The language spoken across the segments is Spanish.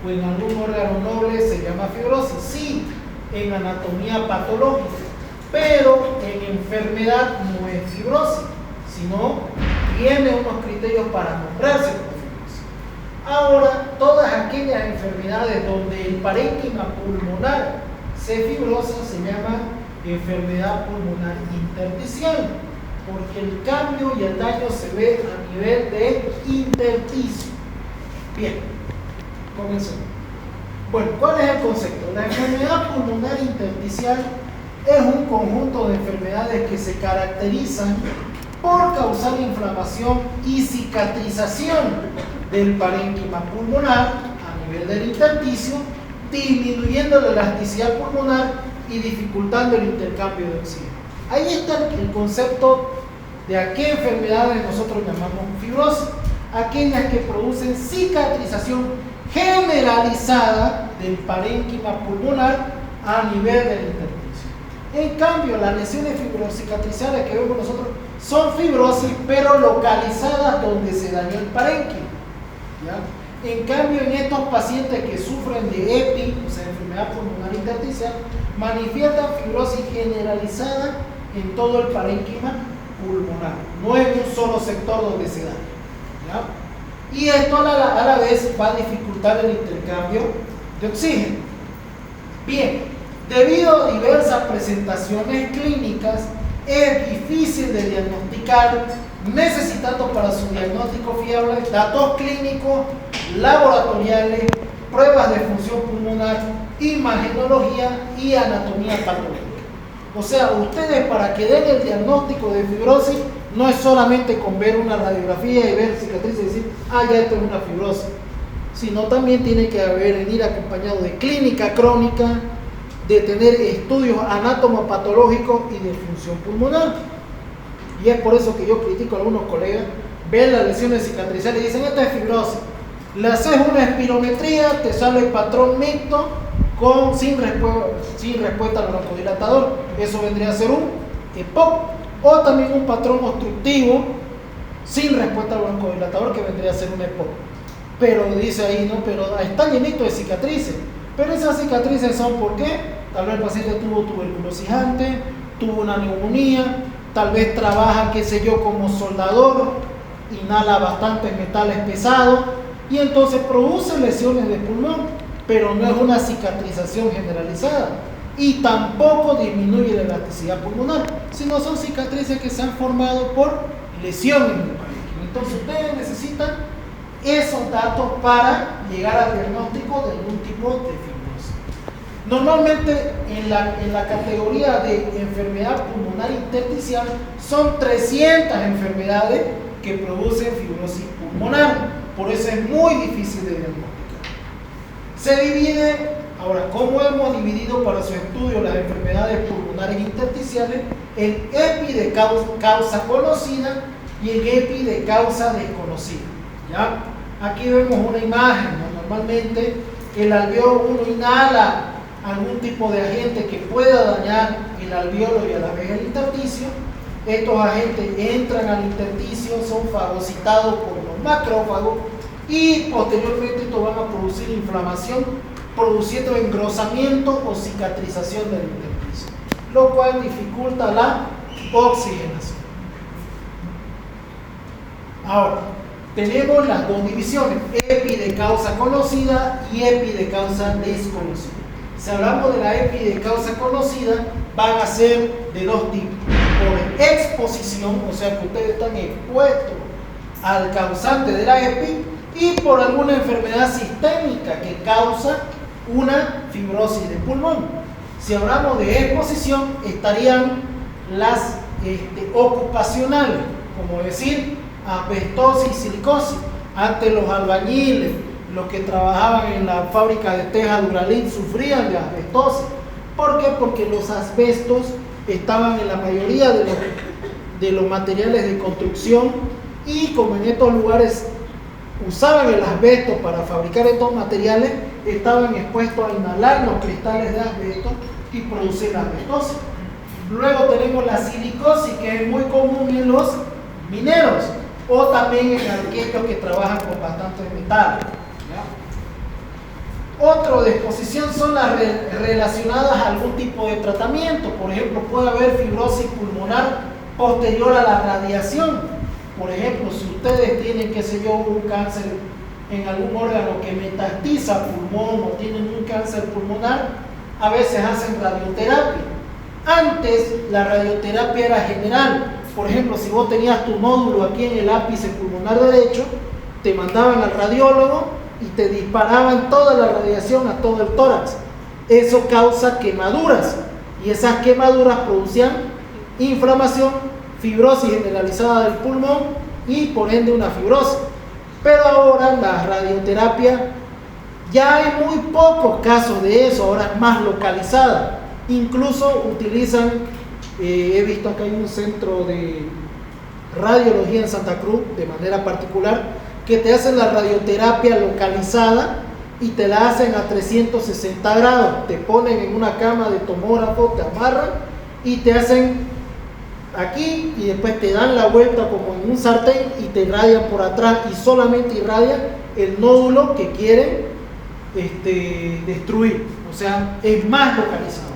o en algún órgano noble se llama fibrosis, sí, en anatomía patológica, pero en enfermedad no es fibrosis, sino tiene unos criterios para nombrarse como fibrosis. Ahora, todas aquellas enfermedades donde el parénquima pulmonar se fibrosa se llama enfermedad pulmonar intersticial, porque el cambio y el daño se ve a nivel de intersticio. Bien, comencemos. Bueno, ¿cuál es el concepto? La enfermedad pulmonar intersticial es un conjunto de enfermedades que se caracterizan por causar inflamación y cicatrización del parénquima pulmonar a nivel del intersticio, disminuyendo la elasticidad pulmonar y dificultando el intercambio de oxígeno. Ahí está el concepto de a qué enfermedades nosotros llamamos fibrosis, aquellas que producen cicatrización generalizada del parénquima pulmonar a nivel del intersticio. En cambio, las lesiones fibrocicatriciales que vemos nosotros son fibrosis, pero localizadas donde se dañó el parénquima, ¿ya? En cambio, en estos pacientes que sufren de EPI, o sea, enfermedad pulmonar intersticial, manifiestan fibrosis generalizada en todo el parénquima pulmonar, no en un solo sector donde se daña, ¿ya? Y esto a la vez va a dificultar el intercambio de oxígeno. Bien, debido a diversas presentaciones clínicas, es difícil de diagnosticar, necesitando para su diagnóstico fiable datos clínicos, laboratoriales, pruebas de función pulmonar, imagenología y anatomía patológica. O sea, ustedes para que den el diagnóstico de fibrosis, no es solamente con ver una radiografía y ver cicatrices y decir, ya esto es una fibrosis, sino también tiene que venir acompañado de clínica crónica, de tener estudios anatomopatológicos y de función pulmonar. Y es por eso que yo critico a algunos colegas, ven las lesiones cicatriciales y dicen, esta es fibrosis. Le haces una espirometría, te sale el patrón mixto sin respuesta al broncodilatador. Eso vendría a ser un EPOC. O también un patrón obstructivo sin respuesta al broncodilatador, que vendría a ser un EPOC. Pero dice ahí, no, pero está llenito de cicatrices. Pero esas cicatrices son ¿por qué? Tal vez el paciente tuvo tuberculosis antes, tuvo una neumonía, tal vez trabaja, qué sé yo, como soldador, inhala bastantes metales pesados y entonces produce lesiones de pulmón, pero no es una cicatrización generalizada y tampoco disminuye la elasticidad pulmonar, sino son cicatrices que se han formado por lesiones en el parénquima. Entonces ustedes necesitan esos datos para llegar al diagnóstico de algún tipo de fibrosis. Normalmente en la categoría de enfermedad pulmonar intersticial son 300 enfermedades que producen fibrosis pulmonar, por eso es muy difícil de diagnosticar. Se divide, ahora, ¿cómo hemos dividido para su estudio las enfermedades pulmonares intersticiales? En EPI de causa conocida y en EPI de causa desconocida, ¿ya? Aquí vemos una imagen, ¿no? Normalmente el alveolo, uno inhala algún tipo de agente que pueda dañar el alveolo y a la vez el intersticio. Estos agentes entran al intersticio, son fagocitados por los macrófagos y posteriormente estos van a producir inflamación, produciendo engrosamiento o cicatrización del intersticio, lo cual dificulta la oxigenación. Ahora, tenemos las dos divisiones, EPI de causa conocida y EPI de causa desconocida. Si hablamos de la EPI de causa conocida, van a ser de dos tipos: por exposición, o sea que ustedes están expuestos al causante de la EPI, y por alguna enfermedad sistémica que causa una fibrosis de pulmón. Si hablamos de exposición, estarían las ocupacionales, como decir asbestosis y silicosis. Antes los albañiles, los que trabajaban en la fábrica de teja Duralin, sufrían de asbestosis. ¿Por qué? Porque los asbestos estaban en la mayoría de los materiales de construcción, y como en estos lugares usaban el asbesto para fabricar estos materiales, estaban expuestos a inhalar los cristales de asbesto y producir asbestosis. Luego tenemos la silicosis, que es muy común en los mineros o también en aquellos que trabajan con bastantes metales, ¿ya? Otro de exposición son las relacionadas a algún tipo de tratamiento. Por ejemplo, puede haber fibrosis pulmonar posterior a la radiación. Por ejemplo, si ustedes tienen, qué sé yo, un cáncer en algún órgano que metastiza pulmón o tienen un cáncer pulmonar, a veces hacen radioterapia. Antes la radioterapia era general. Por ejemplo, si vos tenías tu nódulo aquí en el ápice pulmonar derecho, te mandaban al radiólogo y te disparaban toda la radiación a todo el tórax. Eso causa quemaduras y esas quemaduras producían inflamación, fibrosis generalizada del pulmón y por ende una fibrosis. Pero ahora la radioterapia, ya hay muy pocos casos de eso, ahora es más localizada. Incluso utilizan, he visto acá hay un centro de radiología en Santa Cruz de manera particular, que te hacen la radioterapia localizada y te la hacen a 360 grados. Te ponen en una cama de tomógrafo, te amarran y te hacen aquí y después te dan la vuelta como en un sartén y te irradian por atrás y solamente irradian el nódulo que quieren destruir. O sea, es más localizado.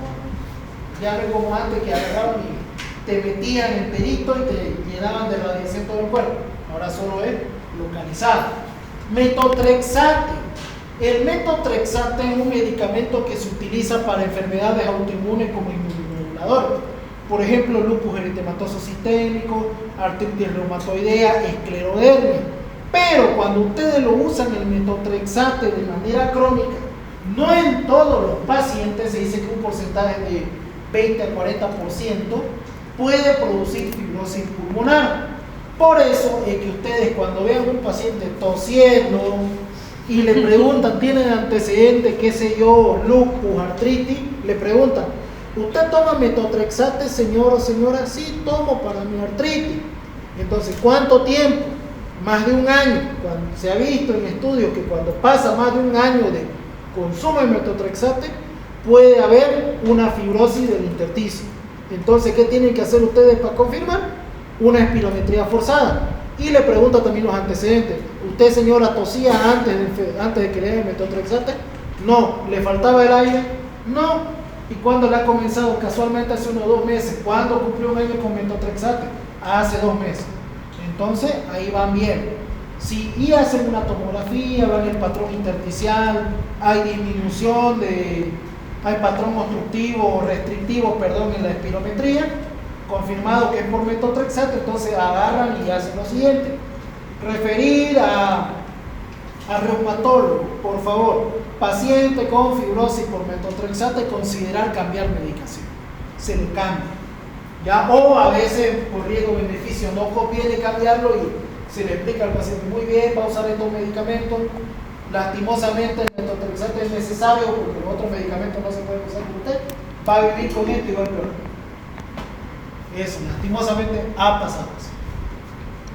Ya ven como antes que agarraban y te metían el perito y te llenaban de radiación todo el cuerpo. Ahora solo es localizado. Metotrexate. El metotrexate es un medicamento que se utiliza para enfermedades autoinmunes como inmunomodulador. Por ejemplo, lupus eritematoso sistémico, artritis reumatoidea, esclerodermia. Pero cuando ustedes lo usan el metotrexate de manera crónica, no en todos los pacientes, se dice que un porcentaje de 20 a 40% puede producir fibrosis pulmonar. Por eso es que ustedes cuando vean un paciente tosiendo y le preguntan, ¿tienen antecedentes, qué sé yo, lupus, artritis? Le preguntan, ¿usted toma metotrexate, señor o señora? Sí, tomo para mi artritis. Entonces, ¿cuánto tiempo? Más de un año. Cuando se ha visto en estudios que cuando pasa más de un año de consumo de metotrexate, puede haber una fibrosis del intersticio. Entonces, ¿qué tienen que hacer ustedes para confirmar? Una espirometría forzada. Y le pregunta también los antecedentes. ¿Usted, señora, tosía antes de que le den metotrexate? No. ¿Le faltaba el aire? No. ¿Y cuándo le ha comenzado? Casualmente hace unos 2 meses. ¿Cuándo cumplió un año con metotrexate? Hace 2 meses. Entonces, ahí van bien. Y hacen una tomografía, van el patrón intersticial, hay disminución hay patrón obstructivo o restrictivo, en la espirometría, confirmado que es por metotrexate, entonces agarran y hacen lo siguiente: referir a reumatólogo, por favor, paciente con fibrosis por metotrexate, considerar cambiar medicación, se le cambia, ¿ya? O a veces por riesgo-beneficio no conviene cambiarlo y se le explica al paciente, muy bien, va a usar estos medicamentos, lastimosamente el metotrexate es necesario porque los otros medicamentos no se pueden usar con usted, va a vivir con esto y va a empeorar. Eso lastimosamente ha pasado así.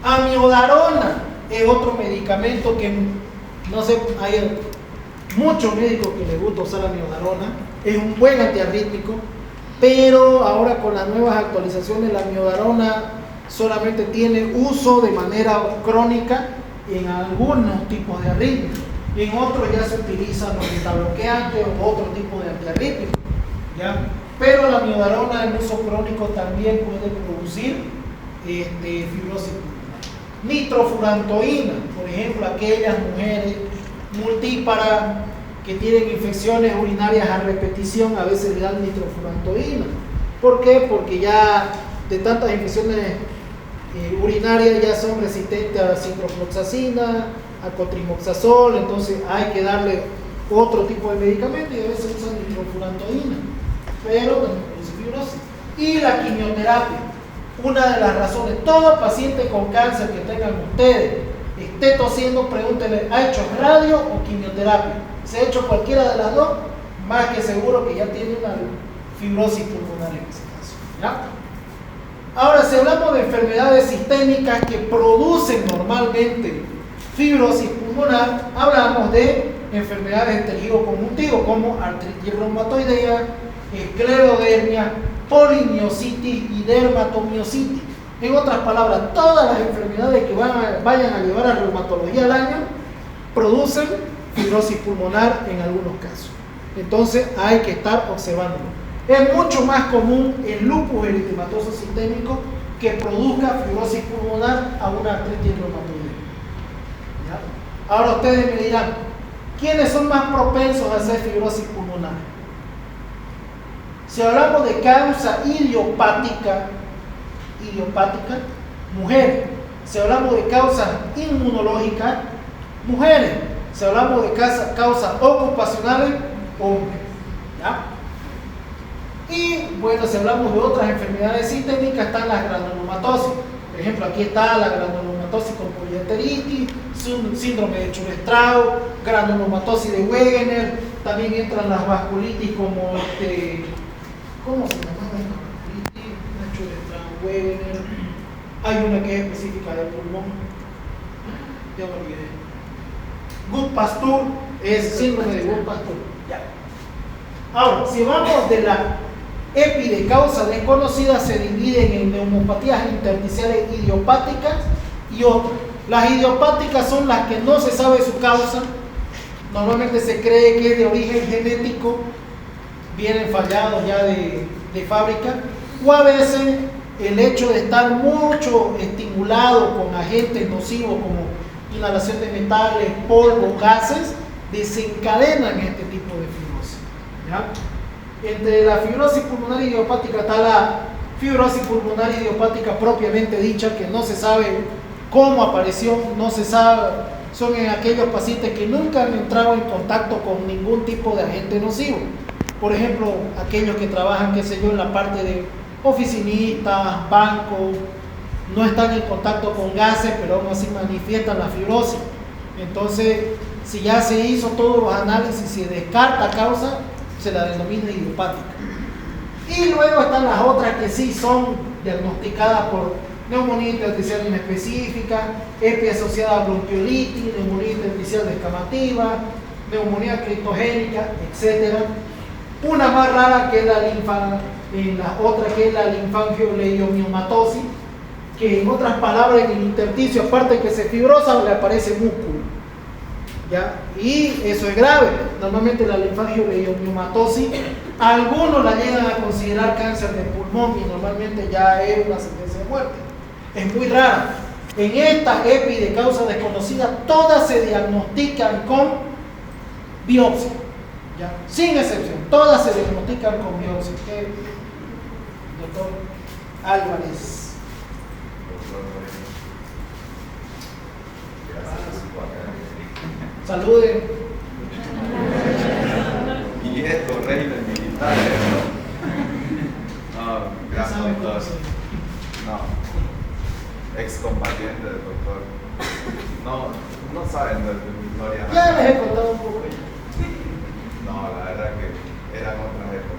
Amiodarona es otro medicamento que no sé, hay muchos médicos que les gusta usar amiodarona, es un buen antiarrítmico, pero ahora con las nuevas actualizaciones la amiodarona solamente tiene uso de manera crónica en algunos tipos de arritmias, en otros ya se utilizan los betabloqueantes o otro tipo de antiarrítmicos, ¿ya? Pero la amiodarona en uso crónico también puede producir fibrosis pulmonar. Nitrofurantoína, por ejemplo, aquellas mujeres multíparas que tienen infecciones urinarias a repetición, a veces le dan nitrofurantoína. ¿Por qué? Porque ya de tantas infecciones urinarias ya son resistentes a ciprofloxacina, a cotrimoxazol, entonces hay que darle otro tipo de medicamento y a veces usan nitrofurantoína, pero también produce fibrosis. Y la quimioterapia, una de las razones, todo paciente con cáncer que tengan ustedes, esté tosiendo, pregúntenle, ¿ha hecho radio o quimioterapia? Si ha hecho cualquiera de las dos, más que seguro que ya tiene una fibrosis pulmonar en ese caso, ¿ya? Ahora, si hablamos de enfermedades sistémicas que producen normalmente fibrosis pulmonar, hablamos de enfermedades de tejido conjuntivo como artritis reumatoidea, esclerodermia, polimiositis y dermatomiositis. En otras palabras, todas las enfermedades que vayan a llevar a reumatología al año producen fibrosis pulmonar en algunos casos. Entonces hay que estar observándolo. Es mucho más común el lupus eritematoso sistémico que produzca fibrosis pulmonar a una artritis reumatoidea. ¿Ya? Ahora ustedes me dirán, ¿quiénes son más propensos a hacer fibrosis pulmonar? Si hablamos de causa idiopática, mujeres. Si hablamos de causa inmunológica, mujeres. Si hablamos de causas ocupacionales, hombres. ¿Ya? Y bueno, si hablamos de otras enfermedades sistémicas, están las granulomatosis. Por ejemplo, aquí está la granulomatosis con polienteritis, síndrome de Church-Strauss, granulomatosis de Wegener. También entran las vasculitis como ¿cómo se llama? Church-Strauss, Wegener. Hay una que es específica del pulmón. Ya me olvidé. Goodpasture es síndrome de Goodpasture. Ya. Ahora, si vamos de la EPI de causa desconocida, se dividen en neumopatías intersticiales idiopáticas y otras. Las idiopáticas son las que no se sabe su causa, normalmente se cree que es de origen genético, vienen fallados ya de fábrica, o a veces el hecho de estar mucho estimulado con agentes nocivos como inhalación de metales, polvo, gases, desencadenan este tipo de fibrosis. ¿Ya? Entre la fibrosis pulmonar idiopática está la fibrosis pulmonar idiopática propiamente dicha, que no se sabe cómo apareció, no se sabe, son en aquellos pacientes que nunca han entrado en contacto con ningún tipo de agente nocivo. Por ejemplo, aquellos que trabajan, qué sé yo, en la parte de oficinistas, bancos, no están en contacto con gases, pero aún así manifiestan la fibrosis. Entonces, si ya se hizo todos los análisis y se descarta causa, se la denomina idiopática. Y luego están las otras que sí son diagnosticadas por neumonía intersticial inespecífica, EPI asociada a bronquiolitis, neumonía intersticial descamativa, neumonía criptogénica, etc. Una más rara que es la otra que es la linfangioleucomiomatosis, que en otras palabras en el intersticio, aparte de que se fibrosa, le aparece músculo. ¿Ya? Y eso es grave. Normalmente la linfangioleucomiomatosis, algunos la llegan a considerar cáncer de pulmón y normalmente ya es una sentencia de muerte. Es muy rara. En esta EPI de causa desconocida, todas se diagnostican con biopsia. ¿Ya? Sin excepción, todas se diagnostican con biopsia. Doctor Álvarez. Salude. Y esto, régimen militar, no, gran doctor. No, excombatiente del doctor. No saben de mi historia. Ya les he contado un poco. No, la verdad que eran otras épocas.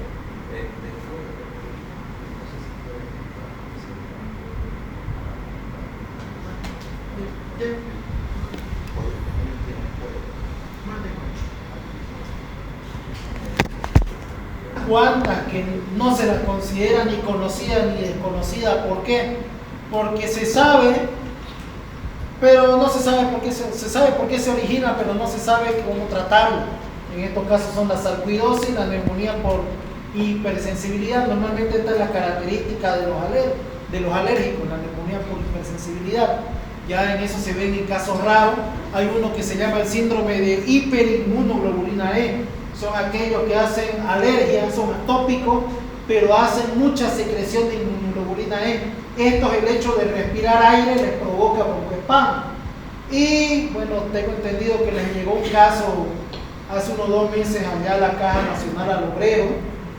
Cuantas que no se las considera ni conocida ni desconocida. ¿Por qué? Porque se sabe, pero no se sabe por qué se sabe por qué se origina, pero no se sabe cómo tratarlo. En estos casos son la sarcoidosis, la neumonía por hipersensibilidad. Normalmente esta es la característica de los alérgicos, la neumonía por hipersensibilidad. Ya en eso se ven en casos raros. Hay uno que se llama el síndrome de hiperinmunoglobulina E. Son aquellos que hacen alergia, son atópicos, pero hacen mucha secreción de inmunoglobulina E. Esto es el hecho de respirar aire, les provoca broncoespasmo. Y bueno, tengo entendido que les llegó un caso hace unos 2 meses allá a la Caja Nacional al Obrero,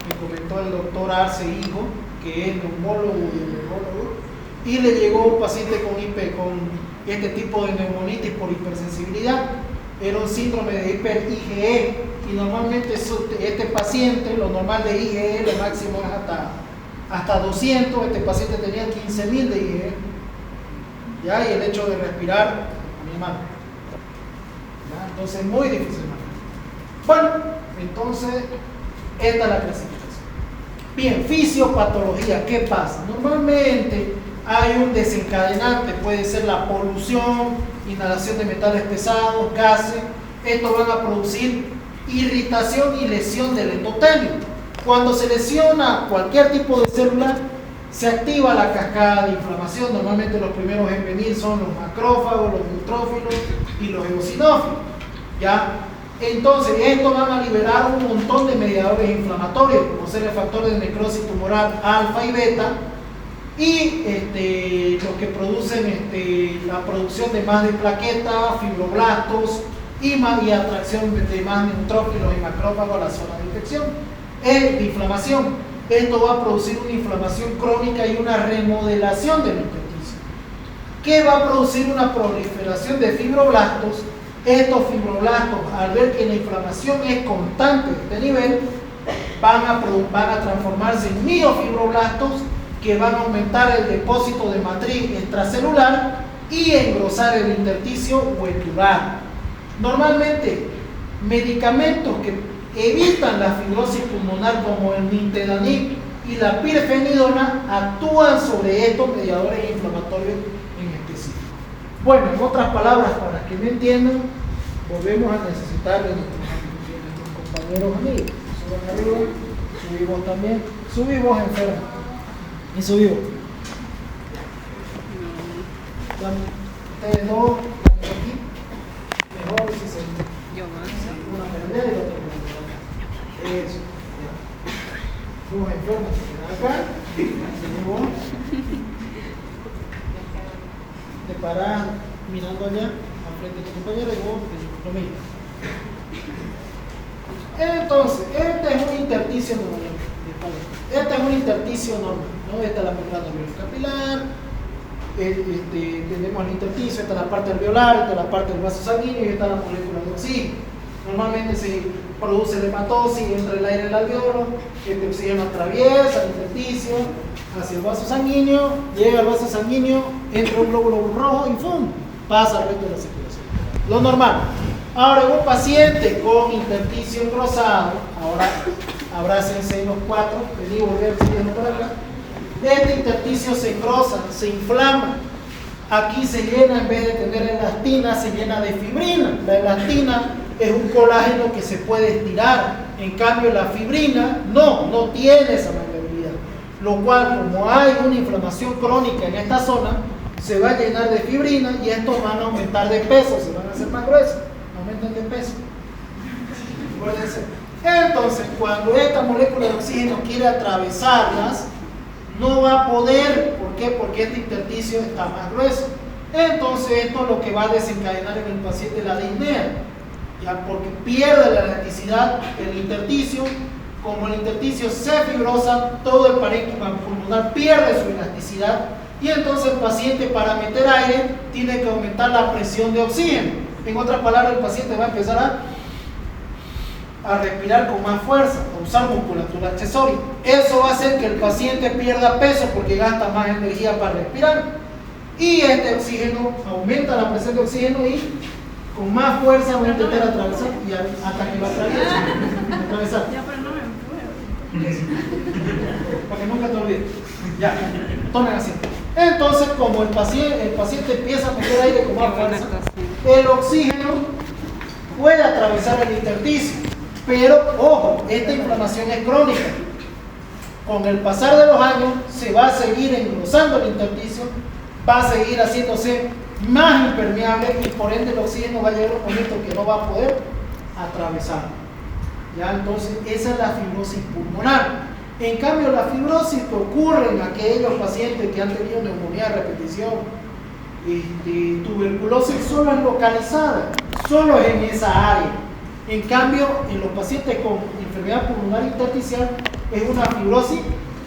me comentó el doctor Arce Hijo, que es neumólogo y neurólogo, y le llegó un paciente con este tipo de neumonitis por hipersensibilidad. Era un síndrome de hiper-IgE, y normalmente este paciente, lo normal de IgE, lo máximo es hasta 200, este paciente tenía 15.000 de IgE, ¿ya? Y el hecho de respirar, muy mal. ¿Ya? Entonces, muy difícil. Bueno, entonces, esta es la clasificación. Bien, fisiopatología, ¿qué pasa? Normalmente hay un desencadenante, puede ser la polución, inhalación de metales pesados, gases, estos van a producir irritación y lesión del endotelio. Cuando se lesiona cualquier tipo de célula, se activa la cascada de inflamación. Normalmente los primeros en venir son los macrófagos, los neutrófilos y los eosinófilos, ¿ya? Entonces, estos van a liberar un montón de mediadores inflamatorios, como ser el factor de necrosis tumoral alfa y beta, y los que producen la producción de más de plaquetas, fibroblastos y atracción de más neutrófilos y macrófagos a la zona de infección, de inflamación. Esto va a producir una inflamación crónica y una remodelación del intestino, que va a producir una proliferación de fibroblastos. Estos fibroblastos, al ver que la inflamación es constante de este nivel, van a transformarse en miofibroblastos, que van a aumentar el depósito de matriz extracelular y engrosar el intersticio o el tubar. Normalmente, medicamentos que evitan la fibrosis pulmonar como el nintedanib y la pirfenidona actúan sobre estos mediadores inflamatorios en específico. Bueno, en otras palabras, para que me entiendan, volvemos a necesitar de nuestros compañeros amigos. Suban arriba, subimos también, subimos enfermos y subimos. Ustedes dos, aquí, mejor si se una perdida y la otra. Eso, ya. Los enfermos se quedan acá, seguimos. Te paras mirando allá, al frente de tu compañero, y vos lo mismo. Entonces, este es un intersticio normal. Este es un intersticio normal, ¿no? Esta es la membrana capilar, tenemos el intersticio, esta es la parte alveolar, esta es la parte del vaso sanguíneo y esta es la molécula de oxígeno. Normalmente se produce la hematosis entre el aire y el alveolo, este oxígeno atraviesa el intersticio hacia el vaso sanguíneo, llega al vaso sanguíneo, entra un glóbulo rojo y ¡fum! Pasa al resto de la circulación. Lo normal. Ahora, en un paciente con intersticio engrosado, ahora abrácense los cuatro, vení, volver siguiendo para acá. Este intersticio se engrosa, se inflama. Aquí se llena, en vez de tener elastina, se llena de fibrina. La elastina es un colágeno que se puede estirar. En cambio, la fibrina no tiene esa maleabilidad. Lo cual, como hay una inflamación crónica en esta zona, se va a llenar de fibrina y estos van a aumentar de peso, se van a hacer más gruesos, aumentan de peso. Entonces, cuando esta molécula de oxígeno quiere atravesarlas, no va a poder. ¿Por qué? Porque este intersticio está más grueso. Entonces, esto es lo que va a desencadenar en el paciente la disnea, ya, porque pierde la elasticidad del intersticio. Como el intersticio se fibrosa, todo el parénquima pulmonar pierde su elasticidad y entonces el paciente, para meter aire, tiene que aumentar la presión de oxígeno. En otras palabras, el paciente va a empezar a respirar con más fuerza, a usar musculatura accesoria. Eso va a hacer que el paciente pierda peso porque gasta más energía para respirar. Y este oxígeno aumenta la presión de oxígeno y con más fuerza va a intentar atravesar y hasta que lo atravesar. Ya, pero no me empuje. Para que nunca te olvides. Ya, tomen así. Entonces, como el paciente empieza a meter aire con más fuerza, el oxígeno puede atravesar el intersticio. Pero, ojo, esta inflamación es crónica. Con el pasar de los años se va a seguir engrosando el intersticio, va a seguir haciéndose más impermeable y por ende el oxígeno va a llegar a un momento que no va a poder atravesar. ¿Ya? Entonces, esa es la fibrosis pulmonar. En cambio, la fibrosis que ocurre en aquellos pacientes que han tenido neumonía de repetición, tuberculosis, solo es localizada, solo es en esa área. En cambio, en los pacientes con enfermedad pulmonar intersticial es una fibrosis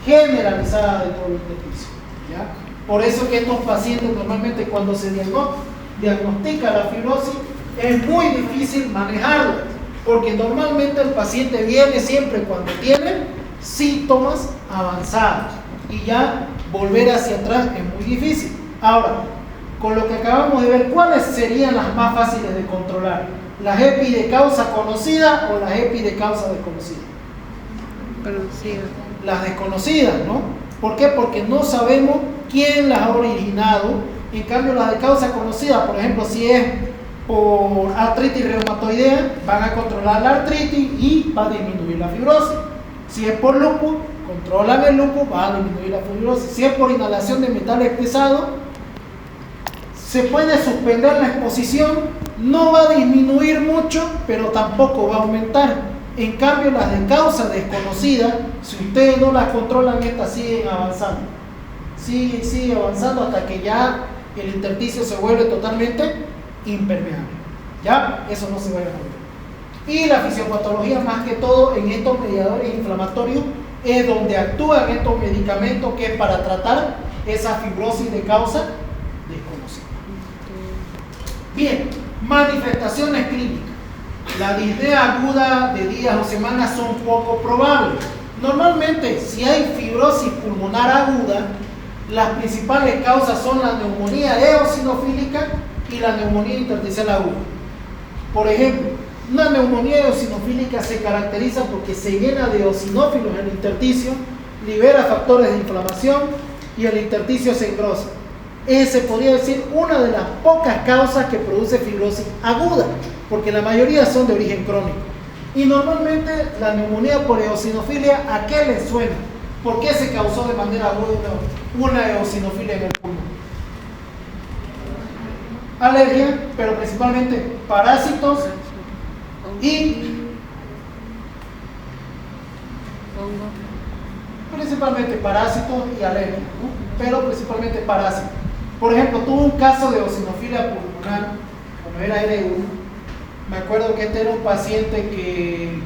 generalizada de todo el intersticio. ¿Ya? Por eso que estos pacientes normalmente cuando se diagnostica la fibrosis es muy difícil manejarla, porque normalmente el paciente viene siempre cuando tiene síntomas avanzados y ya volver hacia atrás es muy difícil. Ahora, con lo que acabamos de ver, ¿cuáles serían las más fáciles de controlar? ¿Las EPI de causa conocida o las EPI de causa desconocida? Conocida. Las desconocidas, ¿no? ¿Por qué? Porque no sabemos quién las ha originado. En cambio, las de causa conocida, por ejemplo, si es por artritis reumatoidea, van a controlar la artritis y va a disminuir la fibrosis. Si es por lupus, controlan el lupus, va a disminuir la fibrosis. Si es por inhalación de metales pesados, se puede suspender la exposición, no va a disminuir mucho, pero tampoco va a aumentar. En cambio, las de causa desconocida, si ustedes no las controlan, estas siguen avanzando. Sigue avanzando hasta que ya el intersticio se vuelve totalmente impermeable. ¿Ya? Eso no se va a mover. Y la fisiopatología, más que todo en estos mediadores inflamatorios, es donde actúan estos medicamentos que es para tratar esa fibrosis de causa desconocida. Bien, manifestaciones clínicas. La disnea aguda de días o semanas son poco probables. Normalmente, si hay fibrosis pulmonar aguda, las principales causas son la neumonía eosinofílica y la neumonía intersticial aguda. Por ejemplo, una neumonía eosinofílica se caracteriza porque se llena de eosinófilos en el intersticio, libera factores de inflamación y el intersticio se engrosa. Ese podría decir una de las pocas causas que produce fibrosis aguda, porque la mayoría son de origen crónico. Y normalmente la neumonía por eosinofilia, ¿a qué le suena? ¿Por qué se causó de manera aguda una eosinofilia en el pulmón? Alergia, pero principalmente parásitos y principalmente parásitos y alergia, ¿no? Pero principalmente parásitos. Por ejemplo, tuve un caso de eosinofilia pulmonar, como era L1. Me acuerdo que este era un paciente que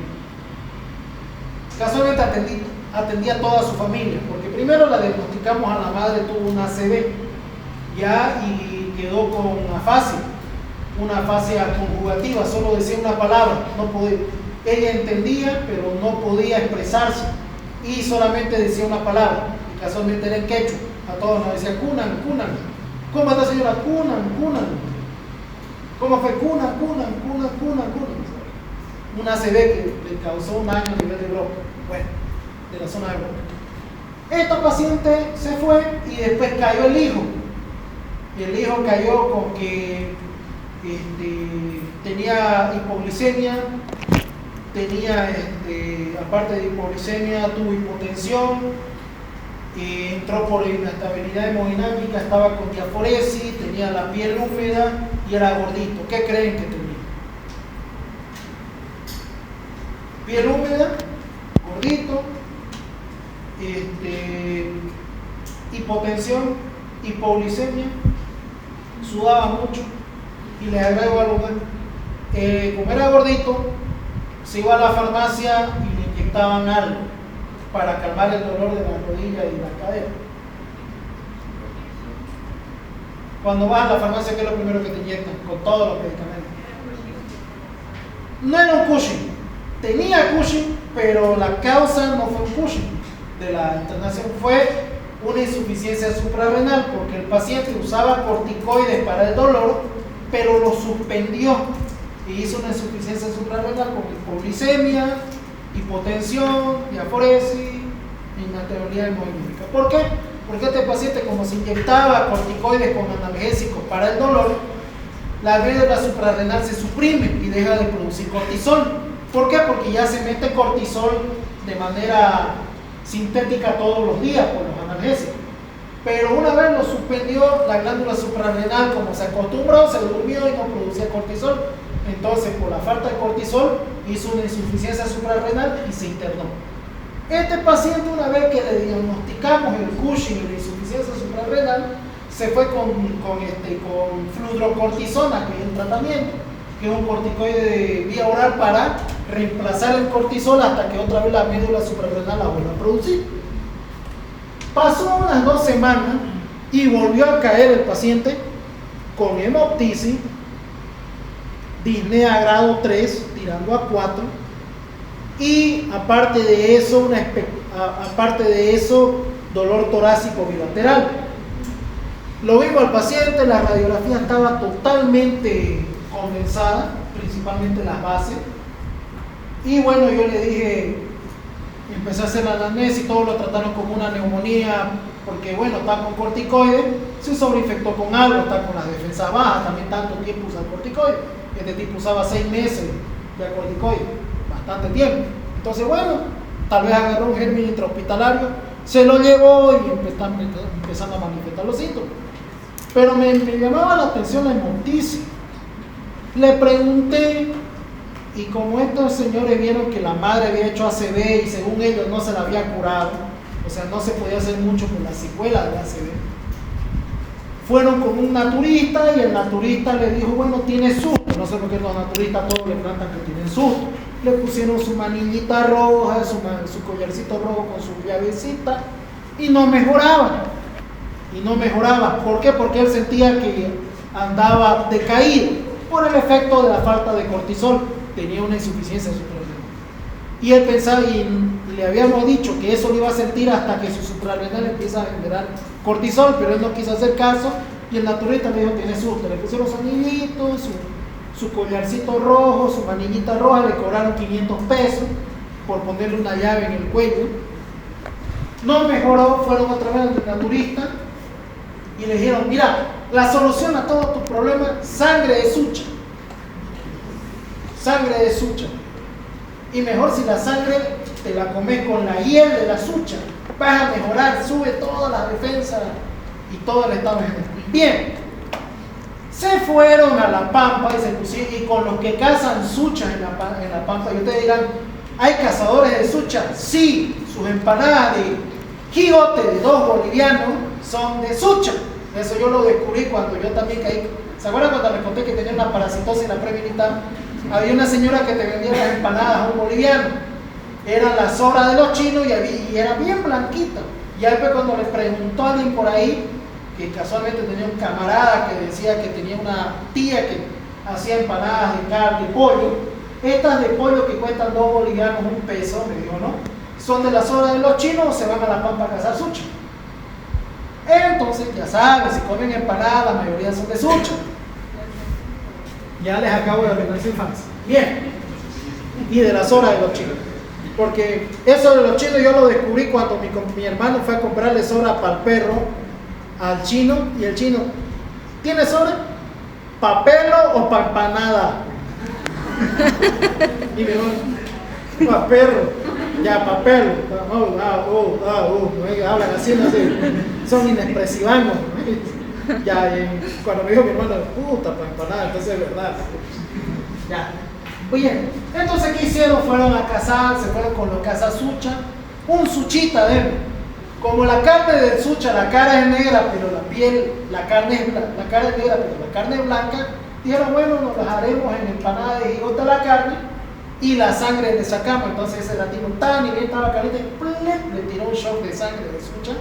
casualmente atendía a toda su familia, porque primero la diagnosticamos a la madre, tuvo una ACV, ya, y quedó con una afasia conjugativa, solo decía una palabra, no podía, ella entendía, pero no podía expresarse, y solamente decía una palabra, y casualmente era en quechua, a todos nos decía kunan, kunan. ¿Cómo está señora? Kunan, kunan. ¿Cómo fue? Kunan, kunan, kunan, kunan, kunan. Una ACV que le causó un daño a nivel de Europa, bueno, de la zona de Europa. Esta paciente se fue y después cayó el hijo. Y el hijo cayó con que tenía hipoglicemia, tenía, aparte de hipoglicemia, tuvo hipotensión, entró por inestabilidad hemodinámica, estaba con diaforesis, tenía la piel húmeda y era gordito. ¿Qué creen que tenía? Piel húmeda, gordito, hipotensión, hipoglicemia, sudaba mucho, y les agrego algo más. Como era gordito, se iba a la farmacia y le inyectaban algo para calmar el dolor de la rodilla y la cadera. Cuando vas a la farmacia, ¿qué es lo primero que te inyectan? Con todos los medicamentos. No era un Cushing, tenía Cushing, pero la causa no fue un Cushing de la internación, fue una insuficiencia suprarrenal, porque el paciente usaba corticoides para el dolor, pero lo suspendió y hizo una insuficiencia suprarrenal con hipoglicemia, hipotensión, diaforesis, inestabilidad hemodinámica. ¿Por qué? Porque este paciente, como se inyectaba corticoides con analgésicos para el dolor, la médula suprarrenal se suprime y deja de producir cortisol. ¿Por qué? Porque ya se mete cortisol de manera sintética todos los días por los analgésicos. Pero una vez lo suspendió, la glándula suprarrenal, como se acostumbró, se durmió y no producía cortisol. Entonces, por la falta de cortisol, hizo una insuficiencia suprarrenal y se internó. Este paciente, una vez que le diagnosticamos el Cushing y la insuficiencia suprarrenal, se fue con fludrocortisona, que es el tratamiento, que es un corticoide de vía oral para reemplazar el cortisol hasta que otra vez la médula suprarrenal la vuelva a producir. Pasó unas 2 semanas y volvió a caer el paciente con hemoptisis, disnea grado 3, tirando a 4, y aparte de eso, dolor torácico bilateral. Lo vimos al paciente, la radiografía estaba totalmente condensada, principalmente las bases, y bueno, yo le dije, empecé a hacer la anamnesis, todos lo trataron como una neumonía porque bueno, está con corticoides, se sobreinfectó con algo, está con las defensas bajas, también tanto tiempo usa el corticoide. Este tipo usaba 6 meses de corticoide, bastante tiempo. Entonces bueno, tal vez agarró un germen intrahospitalario, se lo llevó y empezando a manifestar los síntomas. Pero me llamaba la atención la noticia. Le pregunté, y como estos señores vieron que la madre había hecho ACV y según ellos no se la había curado, o sea, no se podía hacer mucho con la secuela de ACV, fueron con un naturista y el naturista le dijo, bueno, tiene susto. No sé por qué los naturistas todos le plantan que tienen susto. Le pusieron su manillita roja, su collarcito rojo con su llavecita y no mejoraba. Y no mejoraba. ¿Por qué? Porque él sentía que andaba decaído por el efecto de la falta de cortisol. Tenía una insuficiencia suprarrenal. Y él pensaba, y le habíamos dicho que eso lo iba a sentir hasta que su suprarrenal empieza a generar cortisol, pero él no quiso hacer caso y el naturista le dijo, tiene susto. Le pusieron los anillitos, su collarcito rojo, su manillita roja, le cobraron 500 pesos por ponerle una llave en el cuello. No mejoró, fueron otra vez al naturista y le dijeron, mira, la solución a todos tus problemas, sangre de sucha. Sangre de sucha. Y mejor si la sangre te la comes con la hiel de la sucha, vas a mejorar, sube todas las defensas y todo el estado general. Bien, se fueron a la pampa y se pusieron, y con los que cazan suchas en la pampa, y ustedes dirán, ¿hay cazadores de sucha? Sí, sus empanadas de jigote de 2 bolivianos son de sucha. Eso yo lo descubrí cuando yo también caí. ¿Se acuerdan cuando les conté que tenía una parasitosis en la premilitar? Había una señora que te vendía las empanadas a un boliviano. Eran las sobras de los chinos y era bien blanquita. Y después cuando le preguntó a alguien por ahí, que casualmente tenía un camarada que decía que tenía una tía que hacía empanadas de carne, de pollo, estas de pollo que cuestan 2 bolivianos, 1 peso, me dijo, ¿no? ¿Son de las sobras de los chinos o se van a la pampa a cazar sucha? Entonces, ya saben, si comen empanadas, la mayoría son de sucha. Ya les acabo de arreglar su infancia. Bien. Y de las horas de los chinos. Porque eso de los chinos yo lo descubrí cuando mi hermano fue a comprarle sobra para el perro al chino. Y el chino, ¿tiene sobra? ¿Pa pelo o pa empanada? Y me dijo, pa perro. Ya, pa pelo. Hablan así, no sé. Son inexpresivangos. Ya, cuando me dijo mi hermano, puta, pa empanada, entonces es verdad. Ya. Bien, entonces ¿qué hicieron? Fueron a cazar, se fueron con los cazasucha, un suchita de él. Como la carne del sucha, la cara es negra, pero la piel, la cara es negra, pero la carne es blanca, dijeron, bueno, nos las haremos en empanada de jigote la carne y la sangre le sacamos. Entonces ese latino tan y bien estaba caliente, le tiró un shock de sangre de sucha.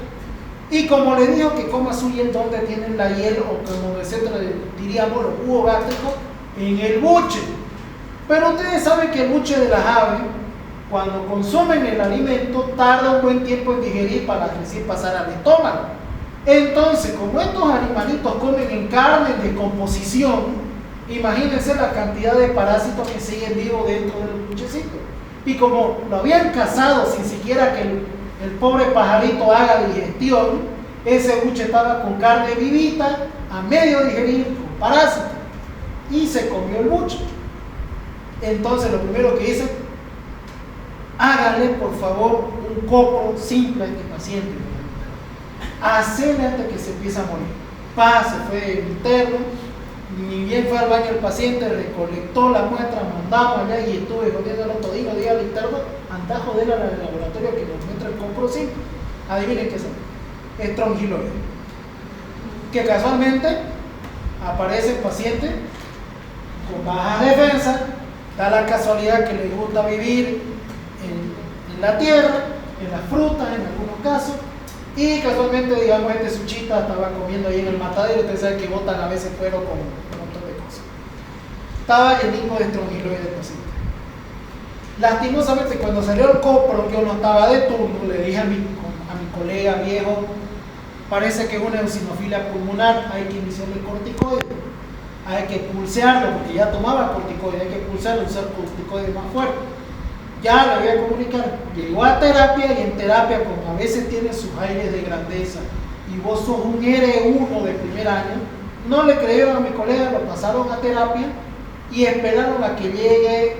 Y como le dijo que coma su hiel donde tienen la hiel, o como nosotros diríamos los jugos gástricos, en el buche. Pero ustedes saben que el buche de las aves, cuando consumen el alimento, tarda un buen tiempo en digerir para recién pasar al estómago. Entonces, como estos animalitos comen en carne en descomposición, imagínense la cantidad de parásitos que siguen vivos dentro del buchecito. Y como lo habían cazado sin siquiera que el pobre pajarito haga digestión, ese buche estaba con carne vivita, a medio digerir, con parásitos, y se comió el buche. Entonces lo primero que hice, hágale por favor un copo simple a este paciente, hacele antes que se empiece a morir. Se fue interno, ni bien fue al baño el paciente, recolectó la muestra, mandamos allá y estuve jodiendo al otro día, al interno, anda a joder al laboratorio que nos muestra el compro simple. Adivinen qué es estrongiloide, que casualmente aparece el paciente con baja defensa. Da la casualidad que les gusta vivir en la tierra, en las frutas en algunos casos, y casualmente, digamos, este suchita estaba comiendo ahí en el matadero. Ustedes saben que botan a veces fuero con un montón de cosas. Estaba lleno de estrongiloide del paciente. Lastimosamente, cuando salió el copro, yo no estaba de turno, le dije a mi colega viejo, parece que es una eosinofilia pulmonar, hay que iniciar el corticoide. Hay que pulsearlo, porque ya tomaba corticoide, hay que pulsearlo, usar corticoide más fuerte. Ya le voy a comunicar. Llegó a terapia y en terapia, como a veces tiene sus aires de grandeza y vos sos un R1 de primer año, no le creyeron a mi colega, lo pasaron a terapia y esperaron a que llegue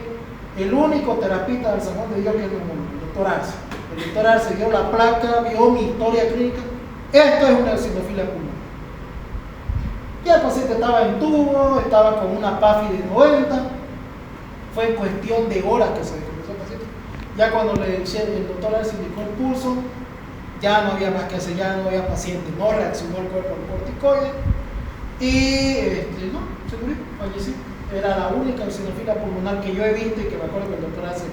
el único terapista del Salón de Dios, que es el doctor Arce. El doctor Arce dio la placa, vio mi historia clínica. Esto es una eosinofilia pulmonar. Ya el paciente estaba en tubo, estaba con una PAFI de 90. Fue en cuestión de horas que se descompuso el paciente. Ya cuando el doctor Arce indicó el pulso, ya no había más que hacer, ya no había paciente, no reaccionó el cuerpo al corticoide y no, se murió, falleció. Era la única eosinofilia pulmonar que yo he visto y que me acuerdo que el doctor Arce,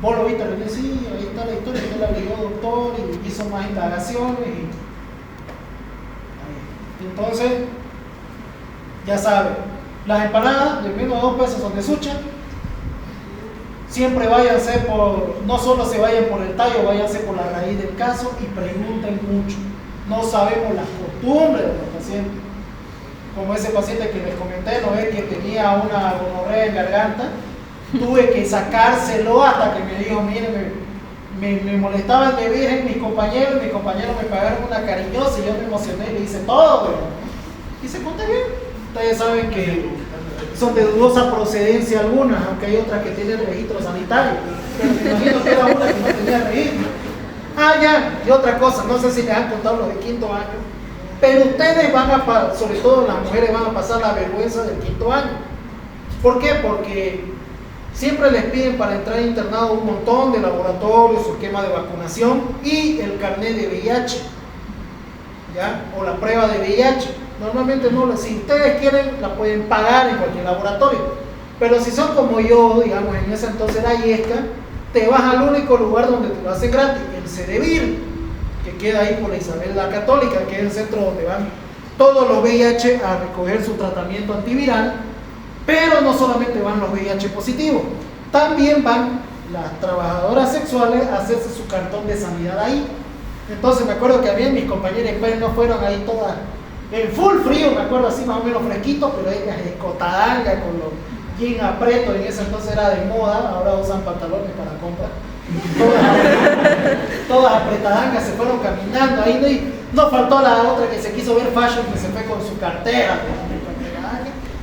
vos lo viste, le dije, sí, ahí está la historia, usted la averiguó, doctor, y hizo más indagaciones entonces, ya saben, las empanadas de menos de 2 pesos son de Sucha. Siempre váyanse no solo se vayan por el tallo, váyanse por la raíz del caso y pregunten mucho. No sabemos las costumbres de los pacientes. Como ese paciente que les comenté, ¿no es? Que tenía una gonorrea en garganta, tuve que sacárselo hasta que me dijo, mire, me molestaba el de virgen mis compañeros me pagaron una cariñosa y yo me emocioné y le hice todo, ¿verdad? Y se contagió. Ustedes saben que son de dudosa procedencia algunas, aunque hay otras que tienen registro sanitario, pero me imagino que era una que no tenía registro. Ya, y otra cosa, no sé si les han contado los de 5º año, pero ustedes sobre todo las mujeres, van a pasar la vergüenza del 5º año. ¿Por qué? Porque siempre les piden para entrar internado un montón de laboratorios, su esquema de vacunación y el carnet de VIH, ¿ya? O la prueba de VIH. Normalmente no, si ustedes quieren, la pueden pagar en cualquier laboratorio. Pero si son como yo, digamos, en ese entonces era IESCA, te vas al único lugar donde te lo hacen gratis, el CEDEVIR, que queda ahí por la Isabel la Católica, que es el centro donde van todos los VIH a recoger su tratamiento antiviral. Pero no solamente van los VIH positivos, también van las trabajadoras sexuales a hacerse su cartón de sanidad ahí. Entonces me acuerdo que había mis compañeras pues no fueron ahí todas en full frío, me acuerdo así más o menos fresquito, pero ellas escotadanga con los jeans apretos, en ese entonces era de moda, ahora usan pantalones para comprar. Todas apretadangas se fueron caminando ahí, no faltó la otra que se quiso ver fashion, que se fue con su cartera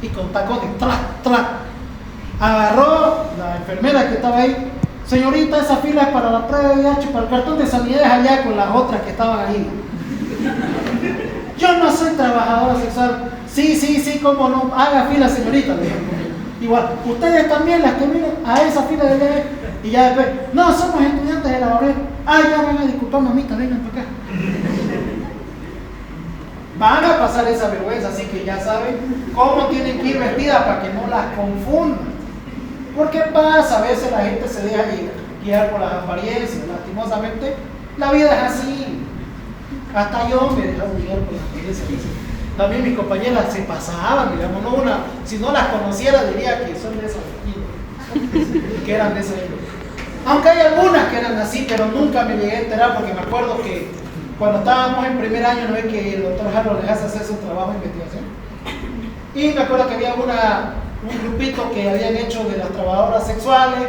y con tacones, track. Agarró la enfermera que estaba ahí, señorita, esa fila es para la prueba de VIH, para el cartón de sanidad es allá con las otras que estaban ahí. Yo no soy trabajadora sexual. Sí, cómo no, haga fila, señorita, le dije. Igual, ustedes también, las que vienen a esa fila de VIH, y ya después, no, somos estudiantes de laboratorio. Ya van a disculpar, mamita, vengan para acá. Van a pasar esa vergüenza, así que ya saben cómo tienen que ir vestidas para que no las confundan. Porque pasa, a veces la gente se deja guiar por las apariencias, lastimosamente la vida es así. Hasta yo me dejaba guiar por las apariencias. También mis compañeras se pasaban, digamos, si no las conociera diría que son de esas que eran de esa índole. Aunque hay algunas que eran así, pero nunca me llegué a enterar porque me acuerdo que cuando estábamos en primer año, no es que el doctor Harold les hace hacer su trabajo de investigación. Y me acuerdo que había un grupito que habían hecho de las trabajadoras sexuales,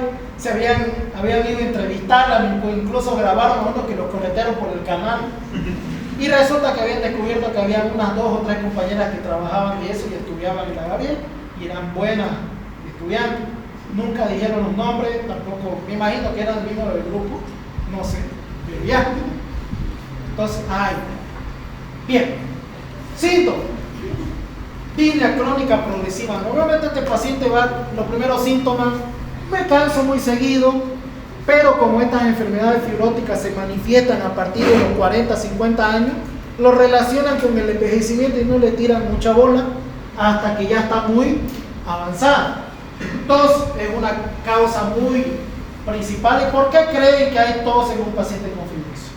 habían ido a entrevistarlas, incluso grabaron a uno que los corretearon por el canal. Y resulta que habían descubierto que había unas 2 o 3 compañeras que trabajaban de eso y estudiaban en la Gabriel y eran buenas estudiantes. Nunca dijeron los nombres, tampoco, me imagino que eran el mismo del grupo, no sé, pero ya. Entonces, bien, síntomas. Disnea crónica progresiva. Normalmente este paciente los primeros síntomas, me canso muy seguido, pero como estas enfermedades fibróticas se manifiestan a partir de los 40, 50 años, lo relacionan con el envejecimiento y no le tiran mucha bola hasta que ya está muy avanzada. Entonces, es una causa muy principal. ¿Y por qué creen que hay tos en un paciente con fibrosis?